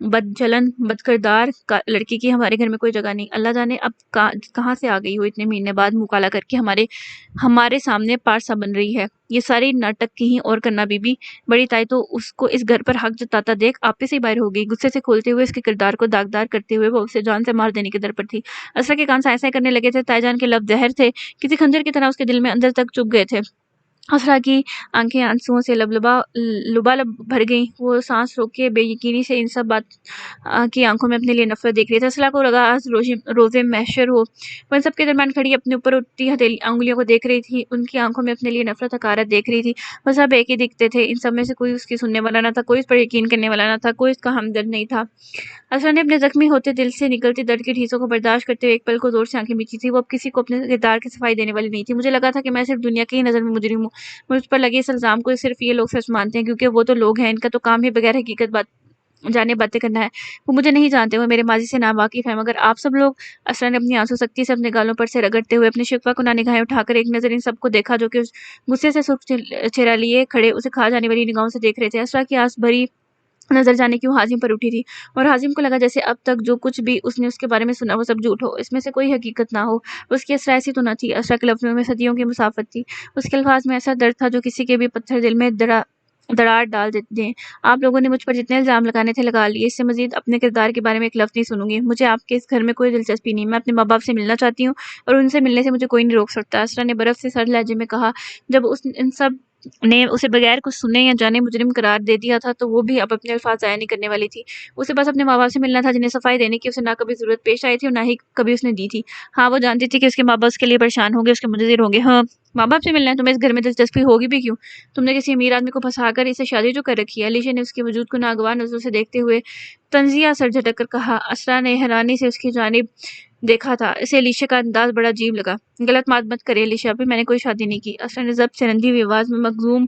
بدجلن بدکردار لڑکی کی ہمارے گھر میں کوئی جگہ نہیں. اللہ جانے اب کہاں سے آ گئی ہو اتنے مہینے بعد منہ کالا کر کے ہمارے سامنے پارسا بن رہی ہے. یہ ساری ناٹک کی ہی اور کرنا بی بی. بڑی تائی تو اس کو اس گھر پر حق جتاتا دیکھ آپے سے ہی باہر ہو گئی. غصے سے کھولتے ہوئے اس کے کردار کو داغدار کرتے ہوئے وہ اسے جان سے مار دینے کے در پر تھی. اسرا کے کان سائیں سائیں کرنے لگے تھے. تائی جان کے لب زہر تھے، کسی خنجر کی طرح اس کے دل میں اندر تک چبھ گئے تھے. اسرا کی آنکھیں آنسوؤں سے لبالب بھر گئیں. وہ سانس روک کے بے یقینی سے ان سب بات کی آنکھوں میں اپنے لیے نفرت دیکھ رہی تھی. اسرا کو لگا آج روزے محشر ہو. وہ ان سب کے درمیان کھڑی اپنے اوپر اٹھتی انگلیوں کو دیکھ رہی تھی. ان کی آنکھوں میں اپنے لیے نفرت حقارت دیکھ رہی تھی. وہ سب ایک ہی دکھتے تھے. ان سب میں سے کوئی اس کی سننے والا نہ تھا، کوئی اس پر یقین کرنے والا نہ تھا، کوئی اس کا ہمدرد نہیں تھا. اسرا نے اپنے زخمی ہوتے دل سے نکلتی درد کی ٹھیسوں کو برداشت کرتے ہوئے ایک پل کو زور سے آنکھیں میچی تھی. وہ اب کسی کو اپنے کردار کی صفائی دینے والی نہیں تھی. مجھے لگا تھا کہ میں صرف دنیا کی ہی نظر میں مجرم ہوں. مجھ پر لگے اس الزام کو صرف یہ لوگ سچ مانتے ہیں کیونکہ وہ تو لوگ ہیں. ان کا تو کام ہی بغیر حقیقت جانے باتیں کرنا ہے. وہ مجھے نہیں جانتے، وہ میرے ماضی سے ناواقف ہیں، مگر آپ سب لوگ. اسرا نے اپنی آنسو سختی سے اپنے گالوں پر سے رگڑتے ہوئے اپنی شکوہ کناں نگاہیں اٹھا کر ایک نظر ان سب کو دیکھا جو کہ غصے سے سرخ چہرہ لیے کھڑے اسے کھا جانے والی نگاہوں سے دیکھ رہے تھے. اسرا کی آس بھری نظر جانے کیوں حازم پر اٹھی تھی، اور حازم کو لگا جیسے اب تک جو کچھ بھی اس نے اس کے بارے میں سنا وہ سب جھوٹ ہو، اس میں سے کوئی حقیقت نہ ہو. اس کی اسرا ایسی تو نہ تھی. اسرا کے لفظوں میں صدیوں کی مسافت تھی. اس کے الفاظ میں ایسا درد تھا جو کسی کے بھی پتھر دل میں دراڑ ڈال دیں. آپ لوگوں نے مجھ پر جتنے الزام لگانے تھے لگا لیے. اس سے مزید اپنے کردار کے بارے میں ایک لفظ نہیں سنوں گی. مجھے آپ کے اس گھر میں کوئی دلچسپی نہیں. میں اپنے ماں باپ سے ملنا چاہتی ہوں اور ان سے ملنے سے مجھے کوئی نہیں روک سکتا. اسرا نے برف سے سرد لہجے میں کہا. جب ان سب نے اسے بغیر کچھ سنے یا جانے مجرم قرار دے دیا تھا تو وہ بھی اب اپنے الفاظ ضائع نہیں کرنے والی تھی. اسے بس اپنے ماں باپ سے ملنا تھا جنہیں صفائی دینے کی اسے نہ کبھی ضرورت پیش آئی تھی اور نہ ہی کبھی اس نے دی تھی. ہاں وہ جانتی تھی کہ اس کے ماں باپ اس کے لیے پریشان ہوں گے، اس کے منتظر ہوں گے. ہاں ماں باپ سے ملنا ہے تمہیں اس گھر میں دلچسپی ہوگی بھی کیوں؟ تم نے کسی امیر آدمی کو پھنسا کر اسے شادی جو کر رکھی ہے. علیشا نے اس کے وجود کو ناگوار نظروں سے دیکھتے ہوئے طنزیہ سر جھٹک کر کہا. اسرا نے حیرانی سے اس کی جانب دیکھا تھا. اسے علیشا کا انداز بڑا عجیب لگا. غلط بات مت کرے علیشا، ابھی میں نے کوئی شادی نہیں کی. اسرا نے ضبط سے رندی ہوئی آواز میں مغزوم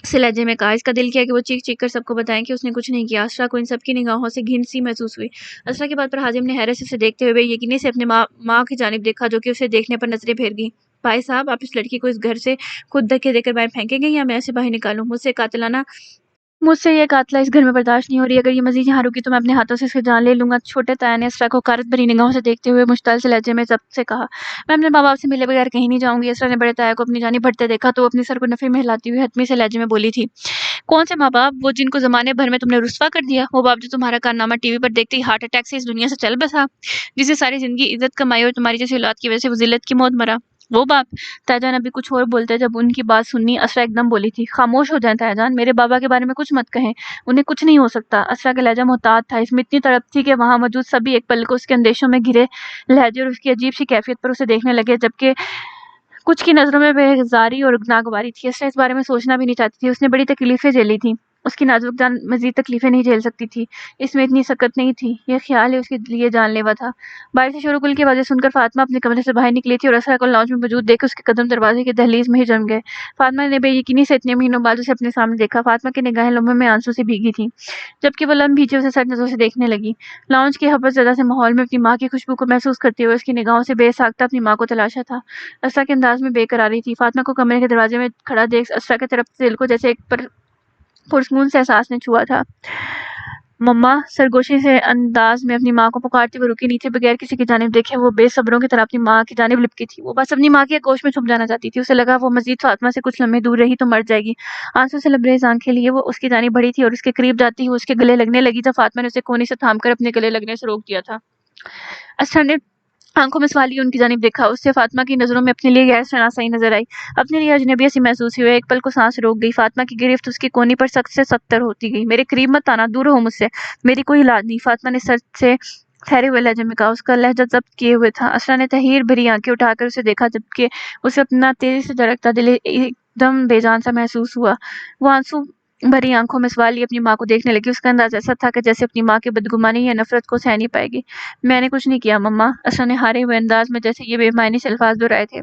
سے لہجے میں کہا. اس کا دل کیا کہ وہ چیخ چیخ کر سب کو بتائیں کہ اس نے کچھ نہیں کیا. اسرا کو ان سب کی نگاہوں سے گھن سی محسوس ہوئی. اسرا کی بات پر حازم نے حیرت سے اسے دیکھتے ہوئے بے یقینی سے اپنے ماں کی جانب دیکھا جو کہ اسے دیکھنے پر نظریں پھیر گئی. بھائی صاحب، آپ اس لڑکی کو اس گھر سے خود دھکے دے کر باہر پھینکیں گے یا میں اسے باہر نکالوں؟ مجھ سے یہ قاتلہ اس گھر میں برداشت نہیں ہو رہی. اگر یہ مزید یہاں رکی تو میں اپنے ہاتھوں سے اس کی جان لے لوں گا. چھوٹے تایا نے اسرا کو حقارت بھری نگاہوں سے دیکھتے ہوئے مشتعل سے لہجے میں ضبط سے کہا. میں اپنے ماں باپ سے ملے بغیر کہیں نہیں جاؤں گی. اسرا نے بڑے تایا کو اپنی جانب بڑھتے دیکھا تو وہ اپنے سر کو نفی میں ہلاتی ہوئی حتمی سے لہجے میں بولی تھی. کون سے ماں باپ؟ وہ جن کو زمانے بھر میں تم نے رسوا کر دیا. وہ باپ جو تمہارا کارنامہ ٹی وی پر دیکھتے ہی ہارٹ اٹیک سے اس دنیا سے چل بسا، جسے ساری زندگی عزت کمائی اور تمہاری جیسی اولاد کی وجہ سے وہ ذلت کی موت مرا. وہ باپ؟ تایا جان ابھی کچھ اور بولتے جب ان کی بات سنی اسرا ایک دم بولی تھی. خاموش ہو جائیں تایا جان، میرے بابا کے بارے میں کچھ مت کہیں، انہیں کچھ نہیں ہو سکتا. اسرا کا لہجہ محتاط تھا. اس میں اتنی تڑپ تھی کہ وہاں موجود سبھی ایک پل کو اس کے اندیشوں میں گھرے لہجے اور اس کی عجیب سی کیفیت پر اسے دیکھنے لگے، جبکہ کچھ کی نظروں میں بیزاری اور ناگواری تھی. اسرا اس بارے میں سوچنا بھی نہیں چاہتی تھی. اس نے بڑی تکلیفیں جھیلی تھیں. اس کی نازک جان مزید تکلیفیں نہیں جھیل سکتی تھی. اس میں اتنی سکت نہیں تھی. یہ خیال ہی اس کے لیے جان لیوا تھا. باہر سے شور و گل کی آوازیں سن کر فاطمہ اپنے کمرے سے باہر نکلی تھی اور اسرا کو لاؤنج میں موجود دیکھ اس کے قدم دروازے کی دہلیز میں ہی جم گئے. فاطمہ نے بے یقینی سے اتنے مہینوں بعد اسے اپنے سامنے دیکھا. فاطمہ کی نگاہیں لمحوں میں آنسو سے بھیگی تھیں، جبکہ وہ لم بھیجے اسے سرد نظروں سے دیکھنے لگی. لاؤنج کے حبس زدہ سے ماحول میں اپنی ماں کی خوشبو کو محسوس کرتے ہوئے اس کی نگاہوں سے بے ساختہ اپنی ماں کو تلاشا تھا. اسرا کے انداز میں بے قراری تھی. فاطمہ کو کمرے کے دروازے میں کھڑا دیکھ اسرا کے طرف دل کو جیسے ایک پرسکون سے احساس نے چھوا تھا. مما، سرگوشی سے انداز میں اپنی ماں کو پکارتی وہ رکی نہیں تھی. بغیر کسی کی جانب دیکھے وہ بے صبروں کی طرح اپنی ماں کی جانب لپکی تھی. وہ بس اپنی ماں کی آغوش میں چھپ جانا چاہتی تھی. اسے لگا وہ مزید فاطمہ سے کچھ لمحے دور رہی تو مر جائے گی. آنسو سے لبریز آنکھیں لیے وہ اس کی جانب بڑھی تھی اور اس کے قریب جاتی ہی وہ اس کے گلے لگنے لگی تو فاطمہ نے اسے کوہنی سے تھام کر اپنے گلے لگنے سے روک دیا تھا. اسرا نے آنکھوں میں سوالیہ ان کی جانب دیکھا. اس سے فاطمہ کی نظروں میں اپنے لیے غیر شناسائی نظر آئی. اپنے لیے اجنبیت سی محسوس ہوئی. ایک پل کو سانس روک گئی. فاطمہ کی گرفت اس کی کونی پر سخت سے سخت تر ہوتی گئی. میرے قریب مت آنا، دور رہو مجھ سے، میری کوئی اولاد نہیں. فاطمہ نے سر سے ٹھہرے ہوئے لہجے میں کہا. اس کا لہجہ ضبط کیے ہوئے تھا. اسرا نے تحیر بھری آنکھیں اٹھا کر اسے دیکھا، جبکہ اسے اپنا تیزی سے دھڑکتا دل ایک دم بے جان سا محسوس ہوا. وہ آنسو بھری آنکھوں میں سوالی اپنی ماں کو دیکھنے لگی. اس کا انداز ایسا تھا کہ جیسے اپنی ماں کی بدگمانی یا نفرت کو سہ نہیں پائے گی. میں نے کچھ نہیں کیا مما. اسرا نے ہارے ہوئے انداز میں جیسے یہ بے معنی سے الفاظ دہرائے تھے.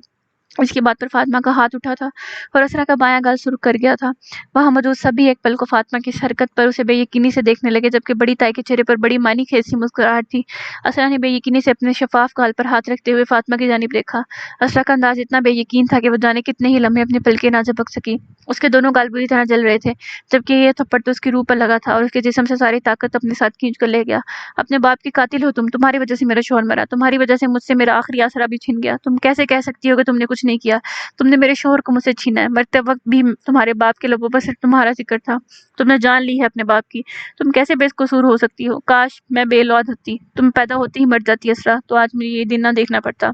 اس کی بات پر فاطمہ کا ہاتھ اٹھا تھا اور اسرا کا بایاں گال سرخ کر گیا تھا۔ وہاں موجود سبھی ایک پل کو فاطمہ کی اس حرکت پر اسے بے یقینی سے دیکھنے لگے، جبکہ بڑی تائی کے چہرے پر بڑی معنی خیز سی مسکراہٹ تھی۔ اسرا نے بے یقینی سے اپنے شفاف گال پر ہاتھ رکھتے ہوئے فاطمہ کی جانب دیکھا۔ اسرا کا انداز اتنا بے یقین تھا کہ وہ جانے کتنے ہی لمحے اپنی پلکیں نہ جھپک سکی۔ اس کے دونوں گال بری طرح جل رہے تھے، جبکہ یہ تھپڑ تو اس کی روح پر لگا تھا اور اس کے جسم سے ساری طاقت اپنے ساتھ کھینچ کر لے گیا۔ اپنے باپ کی قاتل ہو تم، تمہاری وجہ سے میرا شوہر مرا، تمہاری وجہ سے مجھ سے میرا آخری آسرا بھی چھن گیا۔ تم کیسے کہہ سکتی ہو کہ تم نے کچھ نہیں کیا؟ تم نے میرے شوہر کو مجھ سے چھینا ہے، مرتے وقت بھی تمہارے باپ کے لبوں پر صرف تمہارا ذکر تھا، تم نے جان لی ہے اپنے باپ کی، تم کیسے بے قصور ہو سکتی ہو؟ کاش میں بے اولاد ہوتی، تم پیدا ہوتی ہی مر جاتی اسرا، تو آج مجھے یہ دن نہ دیکھنا پڑتا۔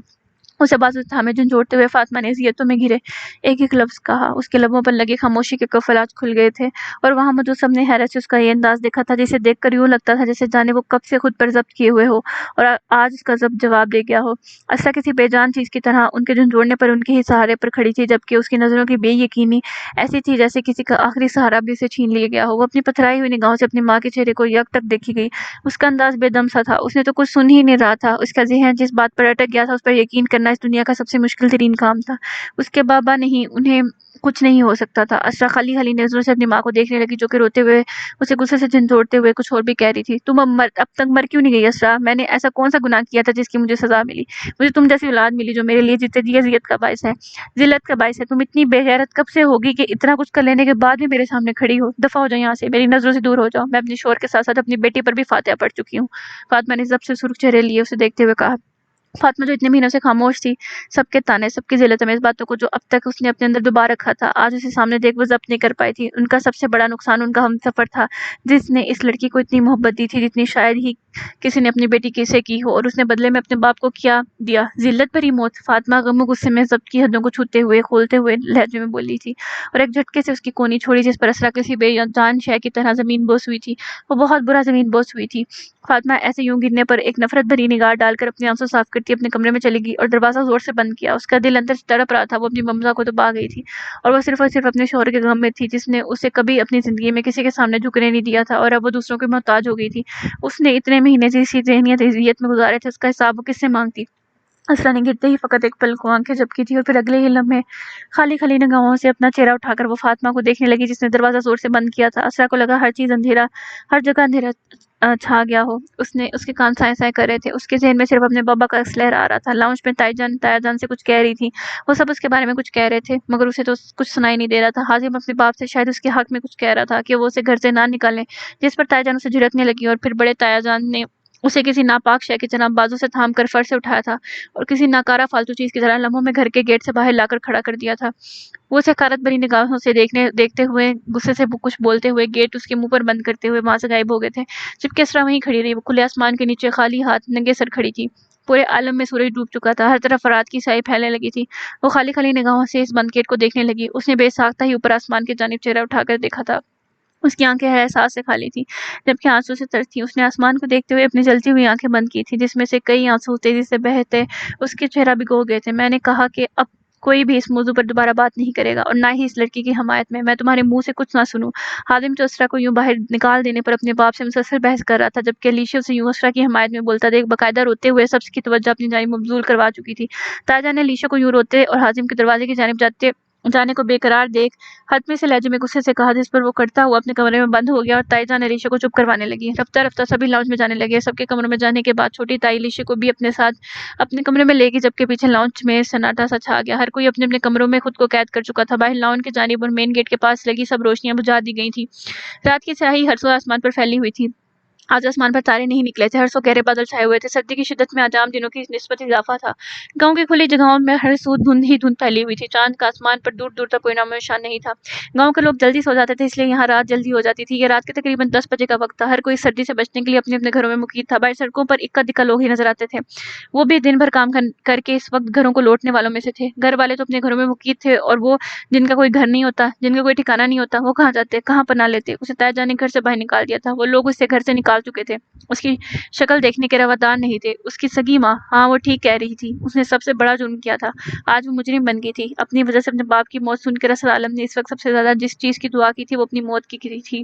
اسے بازو سے تھامے جھنجھوڑتے ہوئے فاطمہ نے اذیتوں میں گھرے ایک ایک لفظ کہا۔ اس کے لبوں پر لگے خاموشی کے قفل آج کھل گئے تھے، اور وہاں موجود سب نے حیرت سے اس کا یہ انداز دیکھا تھا، جسے دیکھ کر یوں لگتا تھا جیسے جانے وہ کب سے خود پر ضبط کیے ہوئے ہو اور آج اس کا ضبط جواب دے گیا ہو۔ اسرا کسی بے جان چیز کی طرح ان کے جھنجھوڑنے پر ان کے ہی سہارے پر کھڑی تھی، جبکہ اس کی نظروں کی بے یقینی ایسی تھی جیسے کسی کا آخری سہارا بھی اسے چھین لیا گیا ہو۔ وہ اپنی پتھرائی ہوئی نگاہوں سے اپنی ماں کے چہرے کو یک تک دیکھی گئی۔ اس کا انداز بے دم سا تھا، اس نے تو کچھ سن ہی نہیں رہا تھا، اس کا ذہن جس بات پر اٹک گیا تھا اس پر یقین کرنا اس دنیا کا سب سے مشکل ترین کام تھا۔ اس کے بابا نہیں، انہیں کچھ نہیں ہو سکتا تھا۔ اسرا خالی خالی نظروں سے اپنی ماں کو دیکھنے لگی، جو کہ روتے ہوئے اسے غصے سے جھنجھوڑتے ہوئے کچھ اور بھی کہہ رہی تھی۔ تم اب تک مر کیوں نہیں گئی اسرا؟ میں نے ایسا کون سا گناہ کیا تھا جس کی مجھے سزا ملی؟ مجھے تم جیسی اولاد ملی جو میرے لیے جیتے جی اذیت کا باعث ہے، ذلت کا باعث ہے۔ تم اتنی بے غیرت کب سے ہوگی کہ اتنا کچھ کر لینے کے بعد بھی میرے سامنے کھڑی ہو؟ دفع ہو جاؤ یہاں سے، میری نظروں سے دور ہو جاؤ۔ میں اپنے شوہر کے ساتھ ساتھ اپنی بیٹی پر بھی فاتحہ پڑھ چکی ہوں۔ فاطمہ نے ضبط سے سرخ چہرے لیے اسے دیکھتے ہوئے کہا۔ فاطمہ جو اتنے مہینوں سے خاموش تھی، سب کے تانے، سب کی ذلت میں اس باتوں کو جو اب تک اس نے اپنے اندر دبا رکھا تھا، آج اسے سامنے دیکھ وہ ضبط نہیں کر پائی تھی۔ ان کا سب سے بڑا نقصان ان کا ہم سفر تھا، جس نے اس لڑکی کو اتنی محبت دی تھی جتنی شاید ہی کسی نے اپنی بیٹی کی سے کی ہو، اور اس نے بدلے میں اپنے باپ کو کیا دیا؟ ذلت بھری موت۔ فاطمہ غم و غصے میں ضبط کی حدوں کو چھوتے ہوئے کھولتے ہوئے لہجے میں بولی تھی، اور ایک جھٹکے سے اس کی کونی چھوڑی جس پر اسرا کسی بے جان شے کی طرح زمین بوس ہوئی تھی۔ وہ بہت برا زمین بوس ہوئی تھی۔ فاطمہ ایسے یوں گرنے پر ایک نفرت بھری نگاہ ڈال کر اپنی آنسو صاف کرتی اپنے کمرے میں چلی گئی اور دروازہ زور سے بند کیا۔ اس کا دل اندر سے تڑپ رہا تھا، وہ اپنی ممزہ کو دبا گئی تھی اور وہ صرف اپنے شوہر کے غم میں تھی، جس نے اسے کبھی اپنی زندگی میں کسی کے سامنے جھکنے نہیں دیا تھا، اور اب وہ دوسروں کی محتاج ہو گئی تھی۔ اس نے اتنے مہینے سے اسی ذہنیت اذیت میں گزارے تھے، اس کا حساب وہ کس سے مانگتی؟ اسرا نے گرتے ہی فقط ایک پل کو آنکھیں جھپکی تھی، اور پھر اگلے ہی لمحے خالی خالی نگاہوں سے اپنا چہرہ اٹھا کر وہ فاطمہ کو دیکھنے لگی جس نے دروازہ زور سے بند کیا تھا۔ اسرا کو لگا ہر چیز اندھیرا، ہر جگہ اندھیرا چھا گیا ہو۔ اس کے کان سائیں سائیں کر رہے تھے، اس کے ذہن میں صرف اپنے بابا کا عکس لہرا رہا تھا۔ لاؤنج میں تایا جان سے کچھ کہہ رہی تھی، وہ سب اس کے بارے میں کچھ کہہ رہے تھے، مگر اسے تو کچھ سنائی نہیں دے رہا تھا۔ حازم اپنے باپ سے شاید اس کے حق میں کچھ کہہ رہا تھا کہ وہ اسے گھر سے نہ نکالیں، جس پر تایا جان اسے جھڑکنے لگی، اور پھر بڑے تایا جان نے اسے کسی ناپاک شے کی طرح بازو سے تھام کر فرش سے اٹھایا تھا اور کسی ناکارہ فالتو چیز کی طرح لمحوں میں گھر کے گیٹ سے باہر لا کر کھڑا کر دیا تھا۔ وہ اسے حقارت بھری نگاہوں سے دیکھتے ہوئے، غصے سے کچھ بولتے ہوئے، گیٹ اس کے منہ پر بند کرتے ہوئے وہاں سے غائب ہو گئے تھے، جبکہ اسرا وہیں کھڑی رہی۔ وہ کھلے آسمان کے نیچے خالی ہاتھ ننگے سر کھڑی تھی۔ پورے عالم میں سورج ڈوب چکا تھا، ہر طرف رات کی سائے پھیلنے لگی تھی۔ وہ خالی خالی نگاہوں سے اس بند گیٹ کو دیکھنے لگی۔ اس نے بے ساختہ ہی اوپر آسمان کی جانب چہرہ اٹھا کر دیکھا تھا۔ اس کی آنکھیں احساس سے خالی تھیں، جبکہ آنسو سے تر تھیں۔ اس نے آسمان کو دیکھتے ہوئے اپنی جلتی ہوئی آنکھیں بند کی تھیں، جس میں سے کئی آنسو تیزی سے بہتے اس کے چہرہ بھگو گئے تھے۔ میں نے کہا کہ اب کوئی بھی اس موضوع پر دوبارہ بات نہیں کرے گا، اور نہ ہی اس لڑکی کی حمایت میں تمہارے منہ سے کچھ نہ سنوں۔ حازم جو اسرا کو یوں باہر نکال دینے پر اپنے باپ سے مسلسل بحث کر رہا تھا، جبکہ علیشا اسے یوں اسرا کی حمایت میں بولتا دیکھ باقاعدہ روتے ہوئے سب کی توجہ اپنی جانب مبذول کروا چکی تھی۔ تایا جان نے علیشا کو یوں روتے اور حازم کے دروازے کی جانب جانے کو بے قرار دیکھ حتمی سے لہجے میں غصے سے کہا، جس پر وہ کرتا ہوا اپنے کمرے میں بند ہو گیا، اور تائی جان علیشا کو چپ کروانے لگی۔ رفتہ رفتہ سبھی لاؤنج میں جانے لگے۔ سب کے کمروں میں جانے کے بعد چھوٹی تائی علیشا کو بھی اپنے ساتھ اپنے کمرے میں لے گئی، جبکہ پیچھے لاؤنج میں سناٹا سا چھا گیا۔ ہر کوئی اپنے اپنے کمروں میں خود کو قید کر چکا تھا۔ باہر لاؤنج کی جانب اور مین گیٹ کے پاس لگی سب روشنیاں بجھا دی گئی تھیں۔ رات کی سیاہی ہر سو آسمان پر پھیلی ہوئی تھی۔ آج آسمان پر تارے نہیں نکلے تھے، ہر سو گہرے بادل چھائے ہوئے تھے۔ سردی کی شدت میں آج عام دنوں کی نسبت اضافہ تھا۔ گاؤں کی کھلی جگہوں میں ہر سو دھند ہی دھند پھیلی ہوئی تھی۔ چاند کا آسمان پر دور دور تک کوئی نام و نشان نہیں تھا۔ گاؤں کے لوگ جلدی سو جاتے تھے، اس لیے یہاں رات جلدی ہو جاتی تھی۔ یہ رات کے تقریباً 10 بجے کا وقت تھا۔ ہر کوئی سردی سے بچنے کے لیے اپنے اپنے گھروں میں مقید تھا۔ باہر سڑکوں پر اکا دکا لوگ ہی نظر آتے تھے، وہ بھی دن بھر کام کر کے اس وقت گھروں کو لوٹنے والوں میں سے تھے۔ گھر والے تو اپنے گھروں میں مقید تھے، اور وہ جن کا کوئی گھر نہیں ہوتا، جن کا کوئی ٹھکانہ نہیں ہوتا، وہ کہاں جاتے، کہاں پناہ لیتے؟ اسے تایا جان نے گھر سے باہر نکال دیا تھا۔ وہ لوگ اسے گھر سے نکال چکے تھے، اس کی شکل دیکھنے کے روادار نہیں تھے۔ اس کی سگی ماں، ہاں وہ ٹھیک کہہ رہی تھی، اس نے سب سے بڑا جرم کیا تھا۔ آج وہ مجرم بن گئی تھی۔ اپنی وجہ سے اپنے باپ کی موت سن کر اسد عالم نے اس وقت سب سے زیادہ جس چیز کی دعا کی تھی وہ اپنی موت کی تھی۔